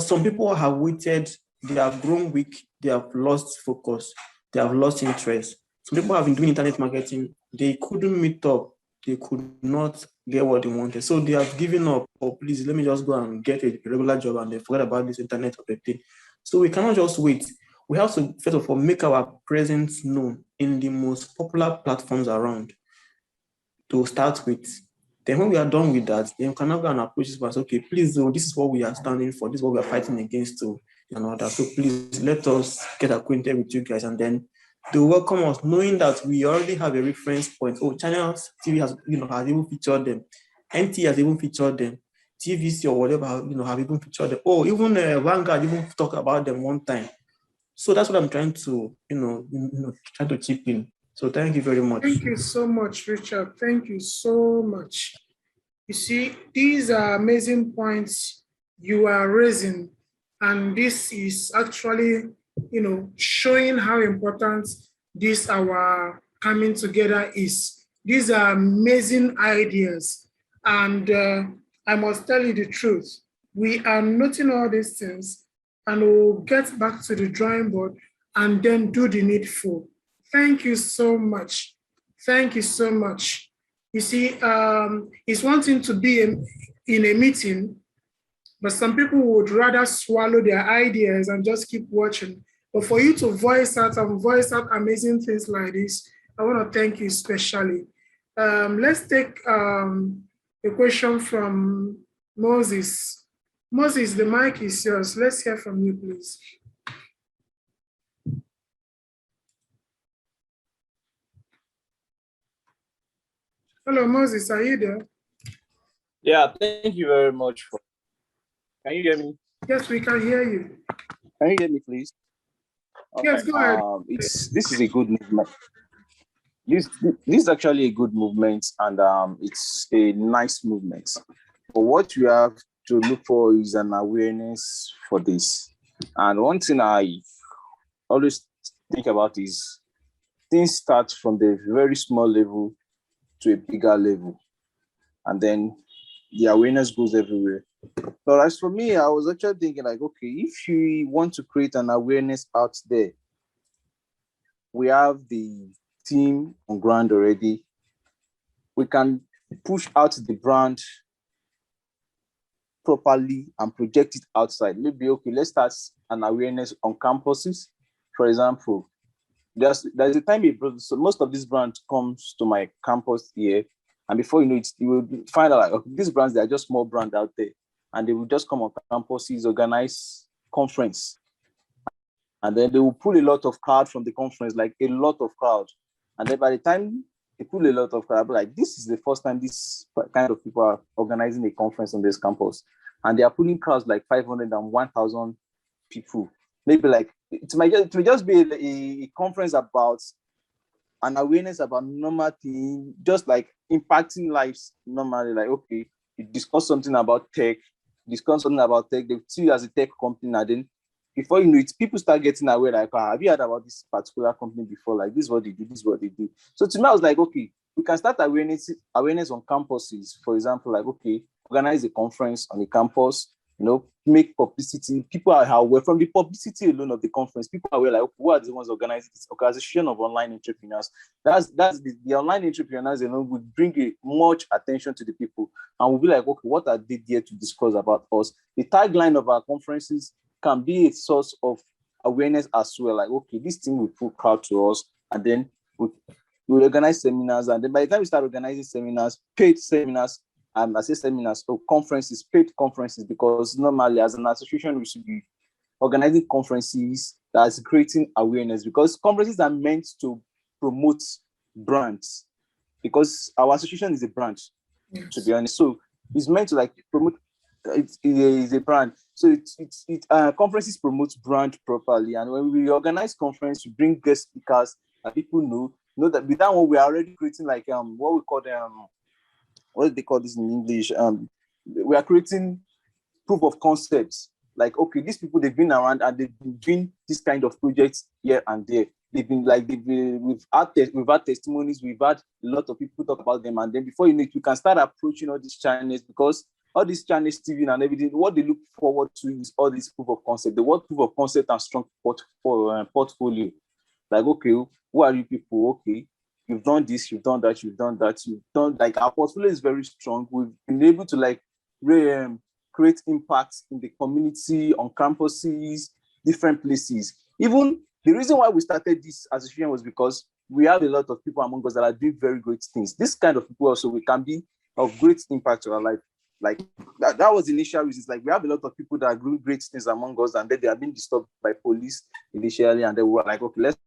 Speaker 4: Some people have waited. They have grown weak. They have lost focus. They have lost interest. Some people have been doing internet marketing. They couldn't meet up. They could not get what they wanted. So they have given up. Oh, please, let me just go and get a regular job and they forget about this internet of the thing. So we cannot just wait. We have to, first of all, make our presence known in the most popular platforms around to start with. Then when we are done with that, then we can now go and approach this person. Okay, please, this is what we are standing for. This is what we are fighting against. So and all that. So please let us get acquainted with you guys, and then they welcome us, knowing that we already have a reference point. Oh, Channels TV has even featured them. NT has even featured them. TVC or whatever, have even featured them. Oh, even Vanguard even talk about them one time. So that's what I'm trying to, try to chip in. So thank you very much.
Speaker 1: Thank you so much, Richard. Thank you so much. You see, these are amazing points you are raising, and this is actually, showing how important this our coming together is. These are amazing ideas, and I must tell you the truth. We are noting all these things, and we'll get back to the drawing board and then do the needful. Thank you so much. Thank you so much. You see, it's one thing to be in a meeting, but some people would rather swallow their ideas and just keep watching. But for you to voice out amazing things like this, I want to thank you especially. Let's take a question from Moses. Moses, the mic is yours. Let's hear from you, please. Hello, Moses, are you there?
Speaker 5: Yeah, thank you very much. Can you hear me?
Speaker 1: Yes, we can hear you.
Speaker 5: Can you hear me, please?
Speaker 1: Okay. Yes, go ahead.
Speaker 5: This is a good movement. This is actually a good movement, and it's a nice movement. But what you have to look for is an awareness for this. And one thing I always think about is things start from the very small level to a bigger level, and then the awareness goes everywhere. But as for me, I was actually thinking like, okay, if you want to create an awareness out there, we have the team on ground already. We can push out the brand properly and project it outside. Maybe, okay, let's start an awareness on campuses. For example, there's a time so most of these brands comes to my campus here, and before you know it, you will find out like, okay, these brands, they are just small brands out there, and they will just come on campuses, organize conference, and then they will pull a lot of crowd from the conference, like a lot of crowd, and then by the time they pull a lot of crowd, like this is the first time this kind of people are organizing a conference on this campus, and they are pulling crowds like 500 and 1,000 people. Maybe like it may just be a conference about an awareness about normal thing, just like impacting lives normally. Like, okay, you discuss something about tech, they see you as a tech company, and then before you know it, people start getting aware, like, have you heard about this particular company before? Like, this is what they do, this is what they do. So to me, I was like, okay, we can start awareness on campuses. For example, like, okay, organize a conference on the campus, make publicity. People are aware from the publicity alone of the conference. People are aware, like, who are the ones organizing this organization of online entrepreneurs? That's the online entrepreneurs alone would bring much attention to the people, and we'll be like, okay, what are they there to discuss about us? The tagline of our conferences can be a source of awareness as well. Like, okay, this thing will pull crowd to us, and then we organize seminars, and then by the time we start organizing seminars, paid seminars, I say seminars or conferences, paid conferences, because normally as an association, we should be organizing conferences that's creating awareness, because conferences are meant to promote brands, because our association is a brand, to be honest. So it's meant to like promote, it is a brand. So conferences promote brand properly. And when we organize conference, we bring guest speakers that people know that with that one, we are already creating like what we call what do they call this in English? We are creating proof of concepts. Like, okay, these people, they've been around and they've been doing this kind of projects here and there. We've had testimonies, we've had a lot of people talk about them, and then before you know it, we can start approaching all these channels, because all these channels, TV and everything, what they look forward to is all this proof of concept. They want proof of concept and strong portfolio. Like, okay, who are you people? Okay, you've done this, you've done that, like, our portfolio is very strong. We've been able to like create impact in the community, on campuses, different places. Even the reason why we started this association was because we have a lot of people among us that are doing very great things. This kind of people also, we can be of great impact to our life. Like that was the initial reasons. Like we have a lot of people that are doing great things among us, and then they are being disturbed by police initially, and then we were like, okay, let's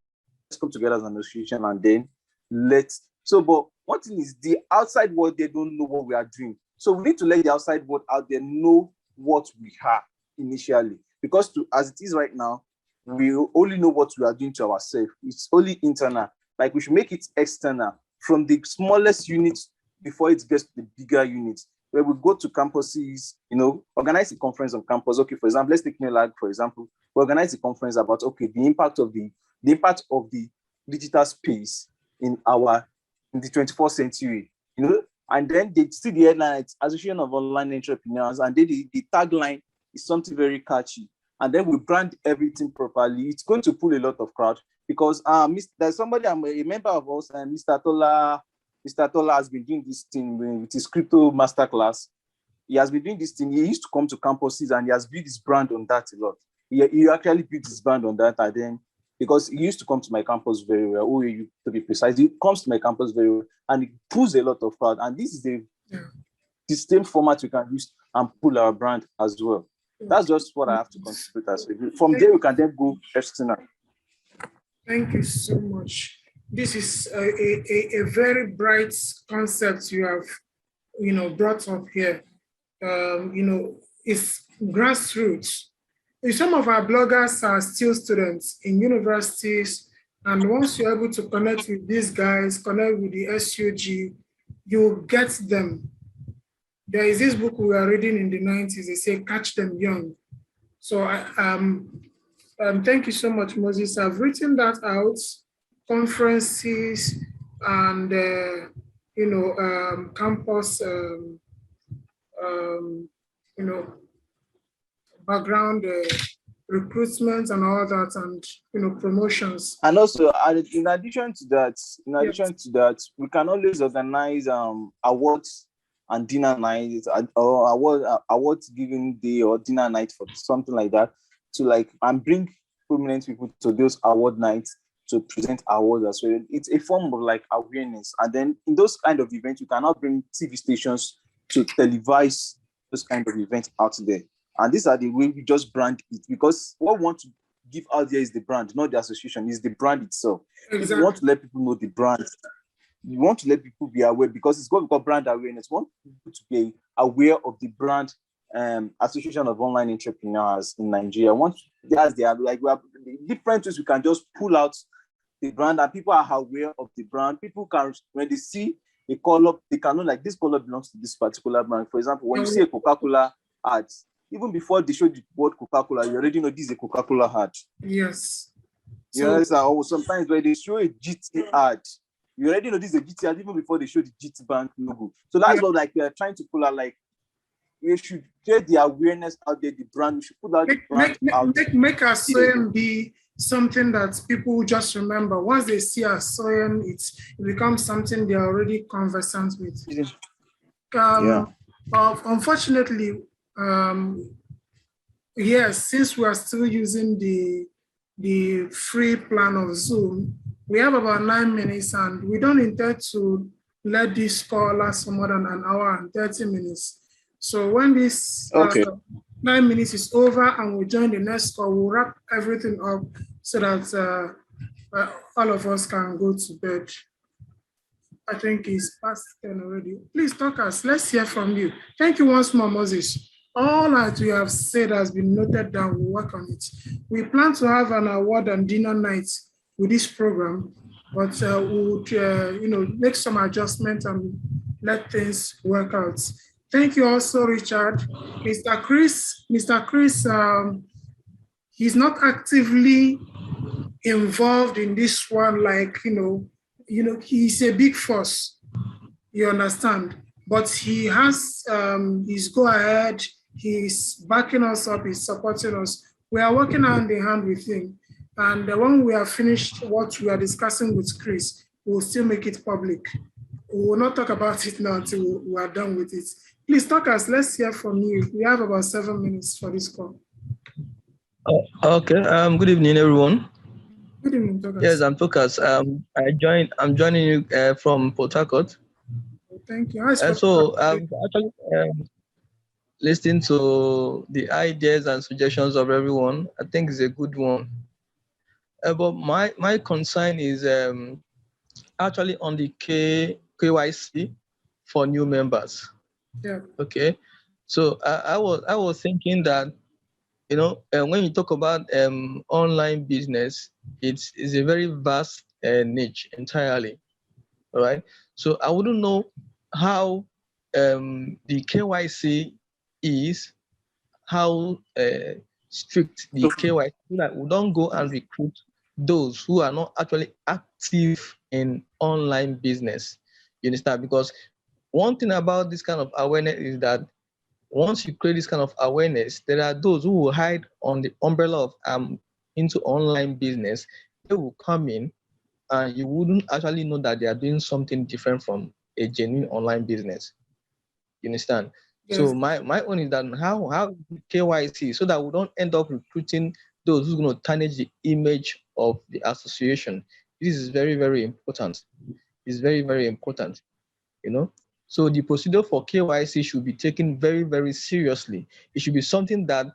Speaker 5: come together as an association, and then but one thing is the outside world, they don't know what we are doing. So we need to let the outside world out there know what we are initially. Because as it is right now, we only know what we are doing to ourselves. It's only internal. Like we should make it external from the smallest units before it gets to the bigger units. Where we go to campuses, organize a conference on campus. Okay, for example, let's take NELAG, for example. We organize a conference about, okay, the impact of the digital space in the 21st century, and then they see the headline, Association of Online Entrepreneurs, and then the tagline is something very catchy. And then we brand everything properly. It's going to pull a lot of crowd because there's somebody, I'm a member of us, and Mr. Tola has been doing this thing with his crypto masterclass. He has been doing this thing. He used to come to campuses and he has built his brand on that a lot. He actually built his brand on that, and then because he used to come to my campus very well, to be precise, he comes to my campus very well, and it pulls a lot of crowd. And this is the same format we can use and pull our brand as well. That's just what I have to contribute as well. From there, we can then go external.
Speaker 1: Thank you so much. This is a very bright concept you have, brought up here. It's grassroots. Some of our bloggers are still students in universities, and once you're able to connect with these guys, connect with the SUG, you get them. There is this book we were reading in the 90s, they say, Catch Them Young. So thank you so much, Moses. I've written that out, conferences and, campus, background recruitment and all that, and promotions.
Speaker 5: And also, in addition to that, we can always organize awards and dinner night, or awards giving day or dinner night for something like that, and bring prominent people to those award nights to present awards as well. It's a form of awareness. And then in those kind of events, you cannot bring TV stations to televise those kind of events out there. And these are the way we just brand it, because what we want to give out there is the brand, not the association, is the brand itself. Exactly. If you want to let people know the brand, you want to let people be aware, because it's what we call brand awareness. We want people to be aware of the brand Association of Online Entrepreneurs in Nigeria. We have different ways we can just pull out the brand, and people are aware of the brand. People can, when they see a color, they can know this color belongs to this particular brand. For example, when you see a Coca-Cola ad, even before they show the word Coca-Cola, you already know this is a Coca-Cola ad.
Speaker 1: Yes.
Speaker 5: Or sometimes when they show a GT ad, you already know this is a GT ad even before they show the GT Bank logo. So that's what we are trying to pull out. We should get the awareness out there, the brand. We should put out the brand out.
Speaker 1: Make ASOEN be something that people just remember. Once they see ASOEN, it becomes something they're already conversant with. Unfortunately, yes, since we are still using the free plan of Zoom, we have about 9 minutes, and we don't intend to let this call last for more than an hour and 30 minutes. So when this 9 minutes is over and we join the next call, we'll wrap everything up so that all of us can go to bed. I think it's past 10 already. Please talk us. Let's hear from you. Thank you once more, Moses. All that you have said has been noted down. We'll work on it. We plan to have an award and dinner night with this program, but we would make some adjustments and let things work out. Thank you also, Richard. Mr. Chris, he's not actively involved in this one, he's a big force, you understand, but he has his go ahead, he's backing us up, he's supporting us. We are working hand in hand with him. And when we have finished what we are discussing with Chris, we'll still make it public. We will not talk about it now until we are done with it. Please talk us, let's hear from you. We have about 7 minutes for this call.
Speaker 2: Okay, good evening, everyone.
Speaker 1: Good evening, Tokas.
Speaker 2: Yes, I'm Tokas. I'm joining you from Port Harcourt.
Speaker 1: Thank you.
Speaker 2: So listening to the ideas and suggestions of everyone. I think it's a good one. But my concern is actually on the KYC for new members.
Speaker 1: Yeah.
Speaker 2: Okay, so I was thinking that, when you talk about online business, it's a very vast niche entirely. All right. So I wouldn't know how the KYC is, how strict the KYC, so that we don't go and recruit those who are not actually active in online business. You understand? Because one thing about this kind of awareness is that once you create this kind of awareness, there are those who will hide on the umbrella of into online business. They will come in and you wouldn't actually know that they are doing something different from a genuine online business. You understand?
Speaker 1: Yes.
Speaker 2: So my own is that how KYC, so that we don't end up recruiting those who's going to tarnish the image of the association. This is very, very important. It's very, very important. So the procedure for KYC should be taken very, very seriously. It should be something that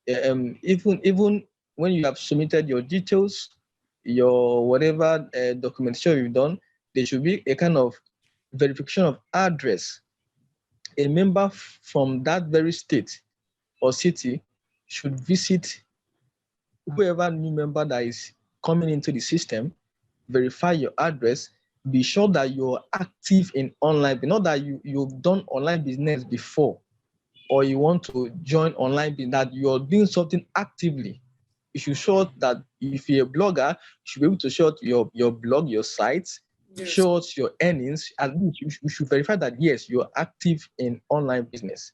Speaker 2: even when you have submitted your details, your whatever documentation you've done, there should be a kind of verification of address. A member from that very state or city should visit whoever new member that is coming into the system, verify your address, be sure that you're active in online, not that you've done online business before or you want to join online business, that you're doing something actively. You should show that if you're a blogger, you should be able to show your blog, your sites,
Speaker 1: Yes.
Speaker 2: show us your earnings, and you should verify that yes, you're active in online business.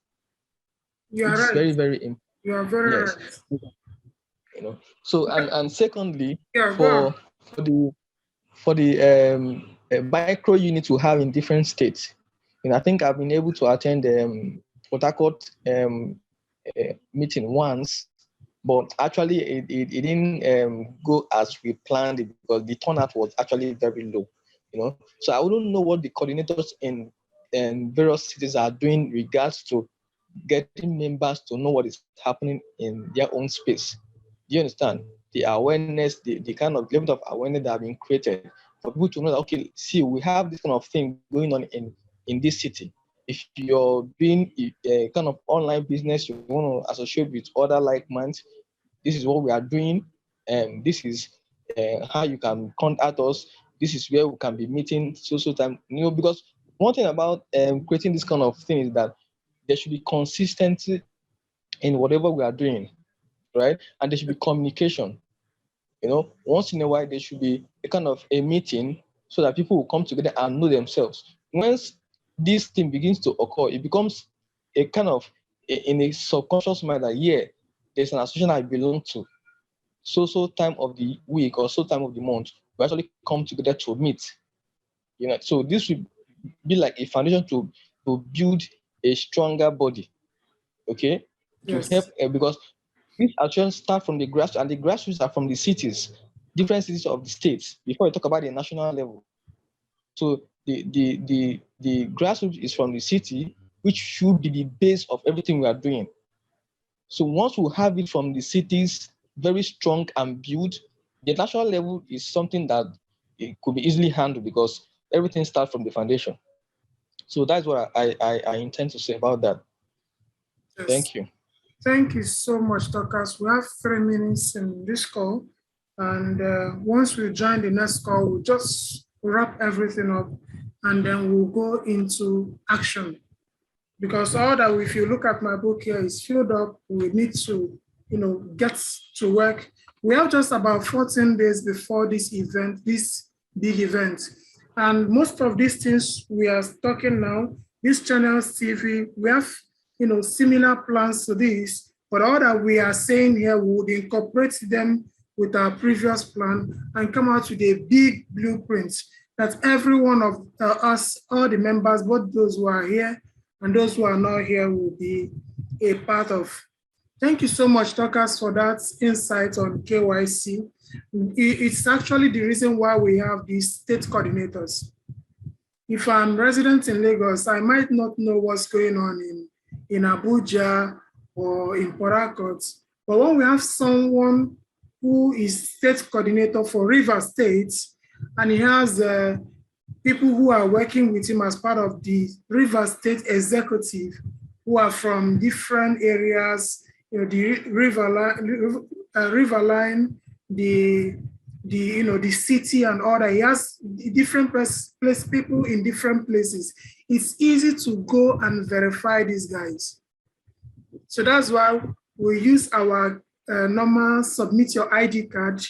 Speaker 1: You are
Speaker 2: It's
Speaker 1: right.
Speaker 2: very, very important.
Speaker 1: You are very
Speaker 2: Yes.
Speaker 1: right.
Speaker 2: So and secondly,
Speaker 1: Yeah,
Speaker 2: for the micro units we have in different states. I think I've been able to attend Port Harcourt meeting once, but actually it didn't go as we planned it because the turnout was actually very low. So I wouldn't know what the coordinators in various cities are doing in regards to getting members to know what is happening in their own space. Do you understand? The awareness, the kind of level of awareness that have been created for people to know that, okay, see, we have this kind of thing going on in this city. If you're doing a kind of online business, you want to associate with other like minds, this is what we are doing, and this is how you can contact us. This is where we can be meeting so time. Because one thing about creating this kind of thing is that there should be consistency in whatever we are doing, right? And there should be communication. Once in a while, there should be a kind of a meeting so that people will come together and know themselves. Once this thing begins to occur, it becomes a kind of in a subconscious mind that, yeah, there's an association I belong to. So time of the week or so time of the month, we actually come together to meet. So this will be like a foundation to build a stronger body. Okay,
Speaker 1: Yes.
Speaker 2: to help because these actions start from the grassroots, and the grassroots are from the cities, different cities of the states. Before we talk about the national level, so the grassroots is from the city, which should be the base of everything we are doing. So once we have it from the cities, very strong and built, the national level is something that it could be easily handled because everything starts from the foundation. So that's what I intend to say about that.
Speaker 1: Yes.
Speaker 2: Thank you.
Speaker 1: Thank you so much, Dorcas. We have 3 minutes in this call. And once we join the next call, we'll just wrap everything up and then we'll go into action. Because all that, if you look at my book here, is filled up. We need to, get to work. We have just about 14 days before this event, this big event. And most of these things we are talking now, these channels, TV, we have, similar plans to this, but all that we are saying here, we would incorporate them with our previous plan and come out with a big blueprint that every one of us, all the members, both those who are here and those who are not here, will be a part of. Thank you so much, Dorcas, for that insight on KYC. It's actually the reason why we have these state coordinators. If I'm resident in Lagos, I might not know what's going on in Abuja or in Port Harcourt. But when we have someone who is state coordinator for Rivers State, and he has people who are working with him as part of the Rivers State executive, who are from different areas, the Riverline, the city and all that. He has different people in different places. It's easy to go and verify these guys. So that's why we use our normal submit your ID card.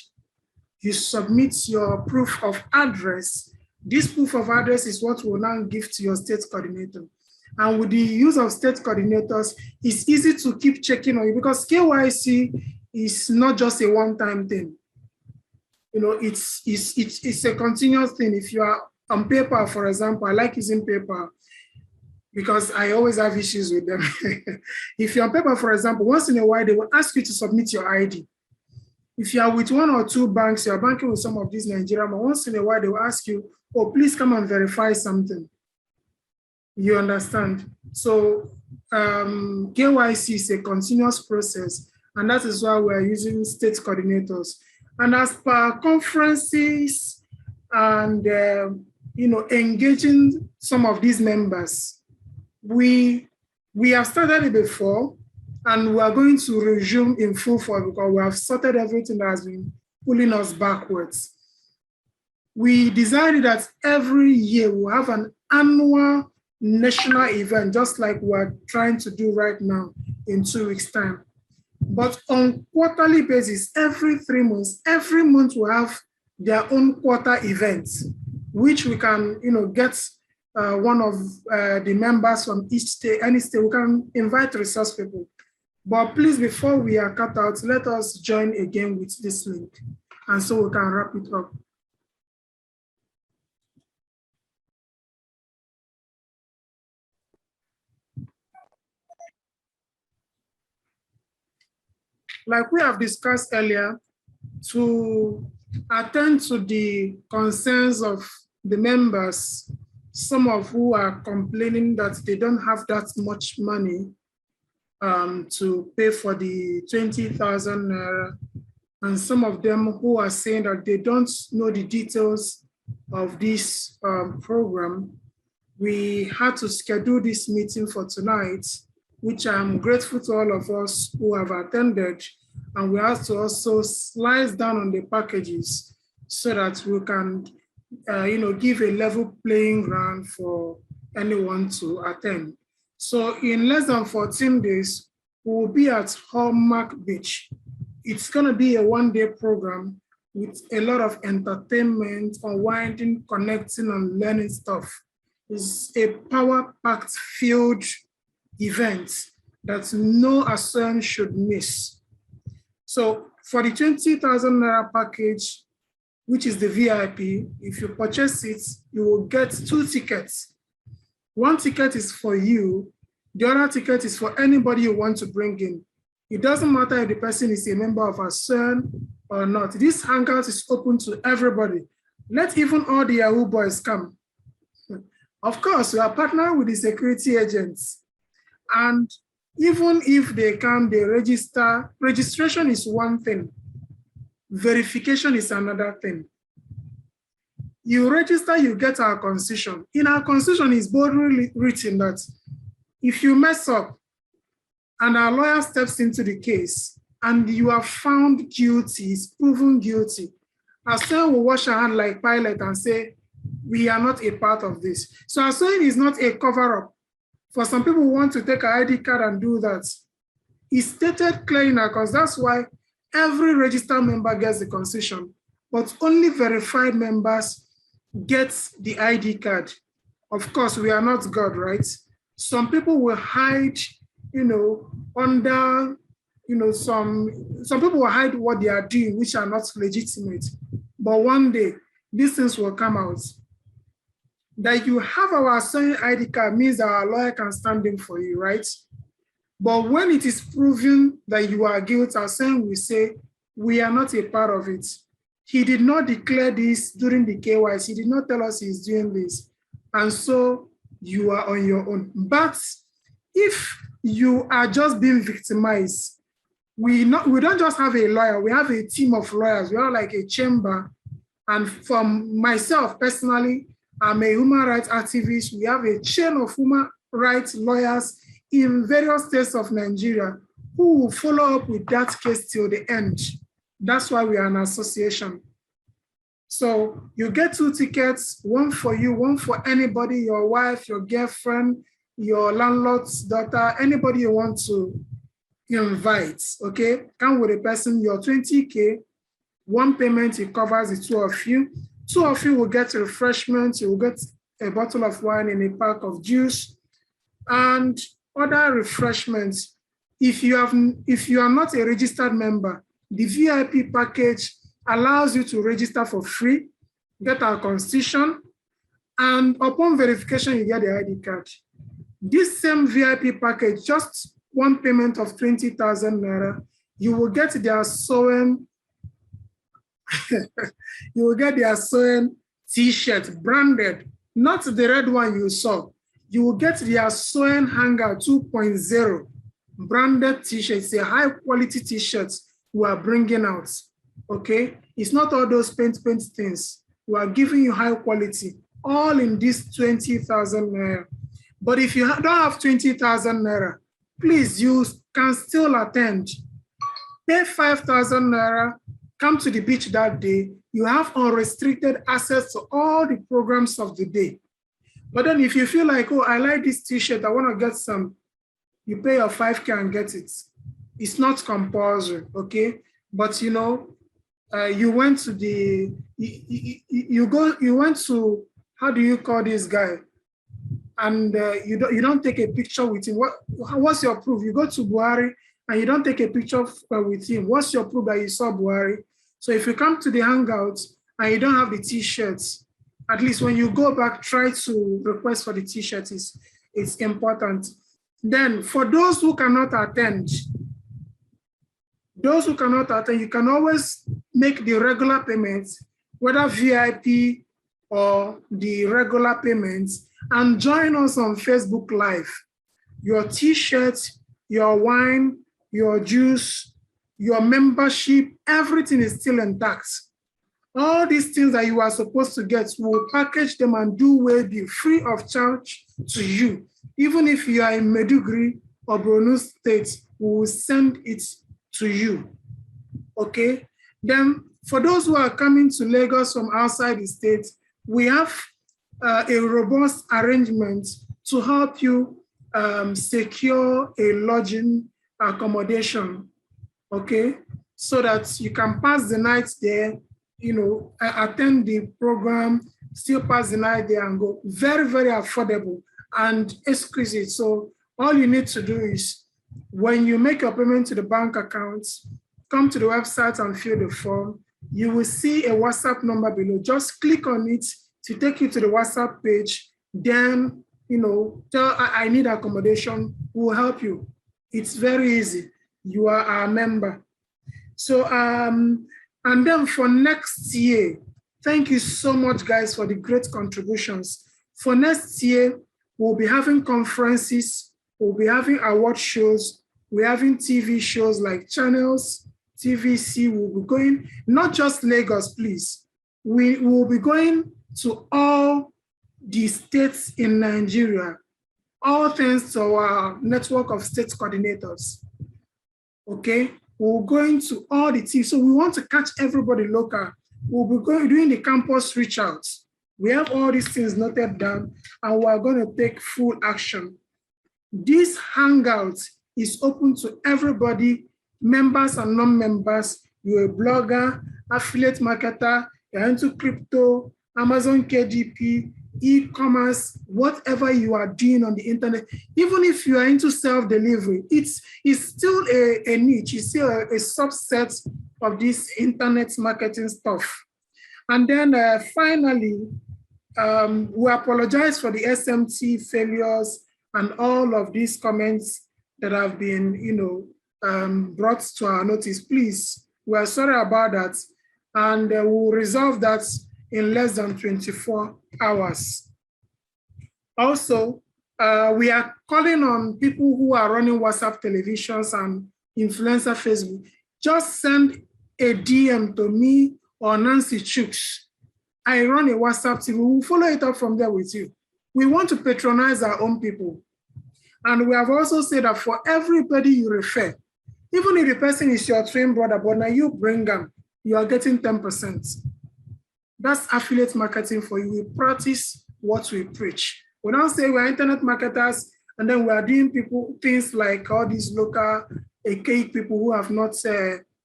Speaker 1: You submit your proof of address. This proof of address is what we'll now give to your state coordinator. And with the use of state coordinators, it's easy to keep checking on you, because KYC is not just a one-time thing. It's a continuous thing. If you are on paper, for example, I like using paper because I always have issues with them. If you're on paper, for example, once in a while, they will ask you to submit your ID. If you are with one or two banks, you are banking with some of these Nigerian, but once in a while, they will ask you, oh, please come and verify something. You understand? So KYC is a continuous process, and that is why we are using state coordinators. And as per conferences and engaging some of these members, we have started it before, and we are going to resume in full force because we have sorted everything that has been pulling us backwards. We decided that every year we'll have an annual national event, just like we're trying to do right now in 2 weeks' time. But on quarterly basis, every 3 months, every month will have their own quarter events, which we can, get one of the members from each state, any state. We can invite resource people. But please, before we are cut out, let us join again with this link, and so we can wrap it up. Like we have discussed earlier, to attend to the concerns of the members, some of who are complaining that they don't have that much money to pay for the 20,000 naira, and some of them who are saying that they don't know the details of this program, we had to schedule this meeting for tonight, which I'm grateful to all of us who have attended. And we have to also slice down on the packages so that we can, give a level playing ground for anyone to attend. So in less than 14 days, we will be at Hallmark Beach. It's gonna be a one-day program with a lot of entertainment, unwinding, connecting, and learning stuff. It's a power-packed field event that no ASOEN should miss. So for the 20,000 naira package, which is the VIP, if you purchase it, you will get 2 tickets. One ticket is for you. The other ticket is for anybody you want to bring in. It doesn't matter if the person is a member of ASOEN or not. This hangout is open to everybody. Let even all the Yahoo boys come. Of course, we are partnered with the security agents. And even if they come, they register. Registration is one thing. Verification is another thing. You register, you get our constitution. In our constitution, it's boldly written that if you mess up and our lawyer steps into the case and you are found guilty, is proven guilty, ASOEN will wash our hand like Pilate and say, we are not a part of this. So ASOEN is not a cover-up. For some people who want to take an ID card and do that, it's stated clearly now, because that's why every registered member gets the constitution, but only verified members get the ID card. Of course, we are not God, right? Some people will hide, under, some people will hide what they are doing, which are not legitimate. But one day, these things will come out. That you have our ASOEN ID card means that our lawyer can stand in for you, right? But when it is proven that you are guilty, ASOEN will say, we are not a part of it. He did not declare this during the KYC. He did not tell us he's doing this. And so you are on your own. But if you are just being victimized. We don't just have a lawyer, we have a team of lawyers. We are like a chamber. And from myself personally, I'm a human rights activist. We have a chain of human rights lawyers in various states of Nigeria who will follow up with that case till the end. That's why we are an association. So you get 2 tickets, one for you, one for anybody, your wife, your girlfriend, your landlord's daughter, anybody you want to invite, okay? Come with a person, your 20K, one payment, it covers the 2 of you. 2 of you will get refreshments, you will get a bottle of wine and a pack of juice and other refreshments. If you are not a registered member, the VIP package allows you to register for free, get our constitution, and upon verification, you get the ID card. This same VIP package, just one payment of 20,000 naira, you will get the ASOEN, you will get the ASOEN t-shirt branded, not the red one you saw. You will get the ASOEN Hangout 2.0 branded t-shirt. It's a high quality t-shirt we are bringing out, okay? It's not all those paint things. We are giving you high quality, all in this 20,000 naira. But if you don't have 20,000 naira, please, you can still attend. Pay 5,000 naira, come to the beach that day. You have unrestricted access to all the programs of the day. But then if you feel like, oh, I like this t-shirt, I want to get some, you pay your 5K and get it. It's not compulsory, okay? But you know, you went to the, you went to, how do you call this guy? And you don't take a picture with him. What's your proof? You go to Buhari and you don't take a picture with him. What's your proof that you saw Buhari? So if you come to the Hangout and you don't have the t-shirts, at least when you go back, try to request for the t-shirt. It's important. Then for those who cannot attend, you can always make the regular payments, whether VIP or the regular payments, and join us on Facebook Live. Your t-shirt, your wine, your juice, your membership, everything is still intact. All these things that you are supposed to get, we'll package them and do waive free of charge to you. Even if you are in Maiduguri or Borno State, we will send it to you, okay? Then for those who are coming to Lagos from outside the state, we have a robust arrangement to help you secure a lodging accommodation, okay? So that you can pass the night there, you know, attend the program, still pass the night there and go. Very, very affordable and exquisite. So all you need to do is when you make your payment to the bank account, come to the website and fill the form. You will see a WhatsApp number below. Just click on it to take you to the WhatsApp page. Then, you know, tell I need accommodation, we'll help you. It's very easy. You are our member. So, and then for next year, thank you so much, guys, for the great contributions. For next year, we'll be having conferences, we'll be having award shows, we're having TV shows like Channels, TVC. We'll be going, not just Lagos, please. We will be going to all the states in Nigeria, all thanks to our network of state coordinators, okay? We're going to all the teams. So we want to catch everybody local. We'll be doing the campus reach out. We have all these things noted down and we are going to take full action. This Hangout is open to everybody, members and non-members. You're a blogger, affiliate marketer, you're into crypto, Amazon KDP, e-commerce, whatever you are doing on the internet. Even if you are into self-delivery, it's still a niche, it's still a subset of this internet marketing stuff. And then finally, we apologize for the SMT failures and all of these comments that have been, you know, brought to our notice. Please, we are sorry about that. And we'll resolve that in less than 24 hours. Also, We are calling on people who are running WhatsApp televisions and influencer Facebook. Just send a DM to me or Nancy Chooks. I run a WhatsApp TV. We'll follow it up from there with you. We want to patronize our own people. And we have also said that for everybody you refer, even if the person is your twin brother, but now you bring them, you are getting 10%. That's affiliate marketing for you. We practice what we preach. We don't say we're internet marketers and then we are doing things like all these local archaic people who have not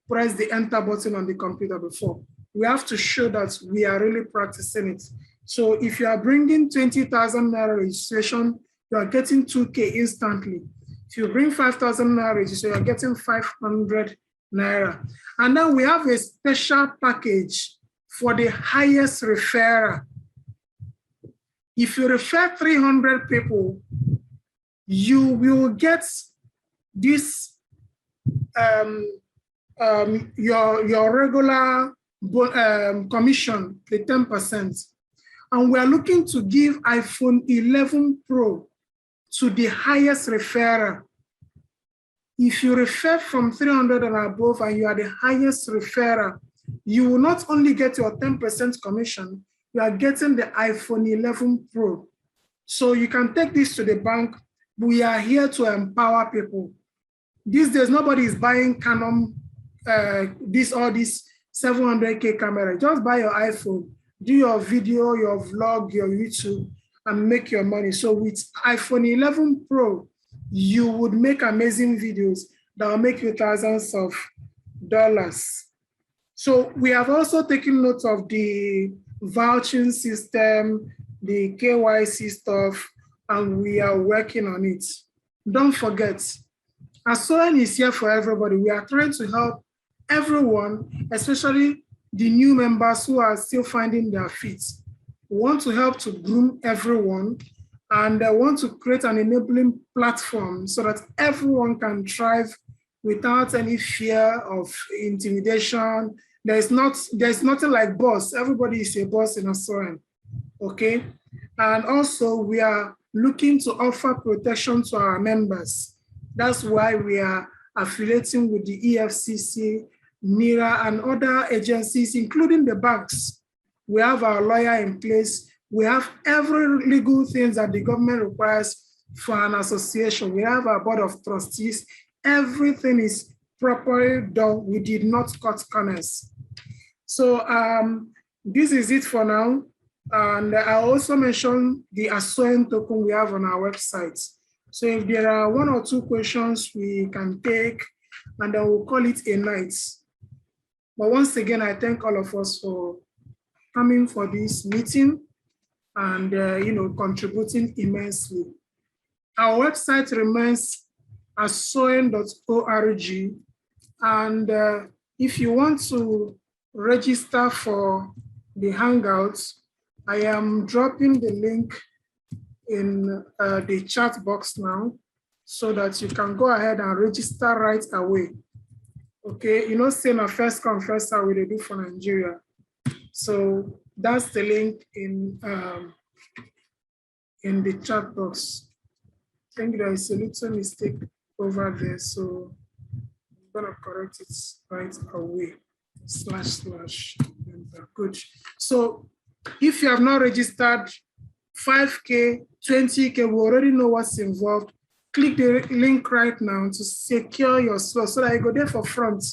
Speaker 1: pressed the enter button on the computer before. We have to show that we are really practicing it. So if you are bringing 20,000 Naira registration, you are getting 2K instantly. If you bring 5,000 Naira registration, you are getting 500 Naira. And then we have a special package for the highest referrer. If you refer 300 people, you will get this, your regular commission, the 10%. And we are looking to give iPhone 11 Pro to the highest referrer. If you refer from 300 and above and you are the highest referrer, you will not only get your 10% commission, you are getting the iPhone 11 Pro. So you can take this to the bank. We are here to empower people. These days, nobody is buying Canon, this 700K camera. Just buy your iPhone, do your video, your vlog, your YouTube, and make your money. So with iPhone 11 Pro, you would make amazing videos that will make you thousands of dollars. So we have also taken note of the vouching system, the KYC stuff, and we are working on it. Don't forget, ASOEN is here for everybody. We are trying to help everyone, especially the new members who are still finding their feet. We want to help to groom everyone, and I want to create an enabling platform so that everyone can thrive without any fear of intimidation. There's nothing like boss. Everybody is a boss in ASOEN, okay? And also we are looking to offer protection to our members. That's why we are affiliating with the EFCC, NIRA, and other agencies, including the banks. We have our lawyer in place. We have every legal thing that the government requires for an association. We have our board of trustees. Everything is properly done. We did not cut corners. So this is it for now. And I also mentioned the ASOEN token we have on our website. So if there are one or two questions we can take, and then we'll call it a night. But once again, I thank all of us for coming for this meeting and contributing immensely. Our website remains asoen.org. And if you want to register for the Hangouts, I am dropping the link in the chat box now so that you can go ahead and register right away. Okay, saying a first come, first serve, we do for Nigeria. So that's the link in the chat box. I think there is a little mistake over there, so I'm gonna correct it right away. / good. So if you have not registered 5K, 20K, we already know what's involved. Click the link right now to secure your slot so that you go there for front.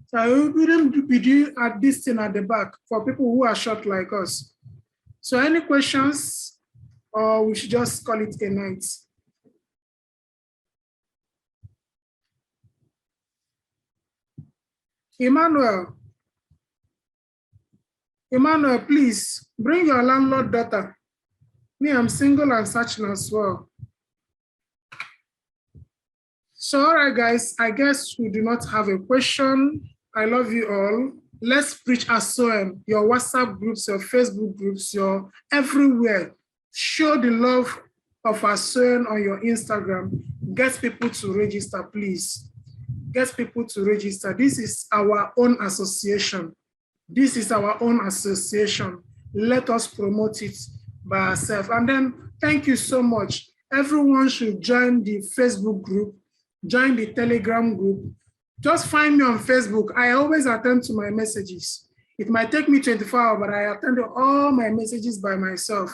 Speaker 1: So you wouldn't be doing at this thing at the back for people who are short like us. So any questions, or we should just call it a night? Emmanuel, please bring your landlord daughter. Me, I'm single and searching as well. So, all right, guys, I guess we do not have a question. I love you all. Let's preach ASOEN, your WhatsApp groups, your Facebook groups, your everywhere. Show the love of ASOEN on your Instagram. Get people to register, please. Get people to register. This is our own association. This is our own association. Let us promote it by ourselves. And then thank you so much. Everyone should join the Facebook group, join the Telegram group. Just find me on Facebook. I always attend to my messages. It might take me 24 hours, but I attend to all my messages by myself.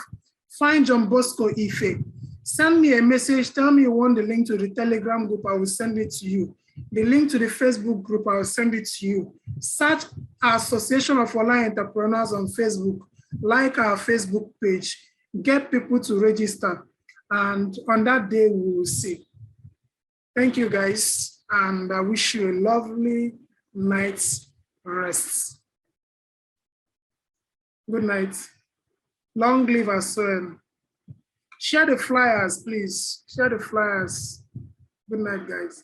Speaker 1: Find John Bosco Ife. Send me a message. Tell me you want the link to the Telegram group. I will send it to you. The link to the Facebook group, I will send it to you. Search Association of Online Entrepreneurs on Facebook. Like our Facebook page. Get people to register. And on that day, we will see. Thank you, guys. And I wish you a lovely night's rest. Good night. Long live ASOEN. Share the flyers, please. Share the flyers. Good night, guys.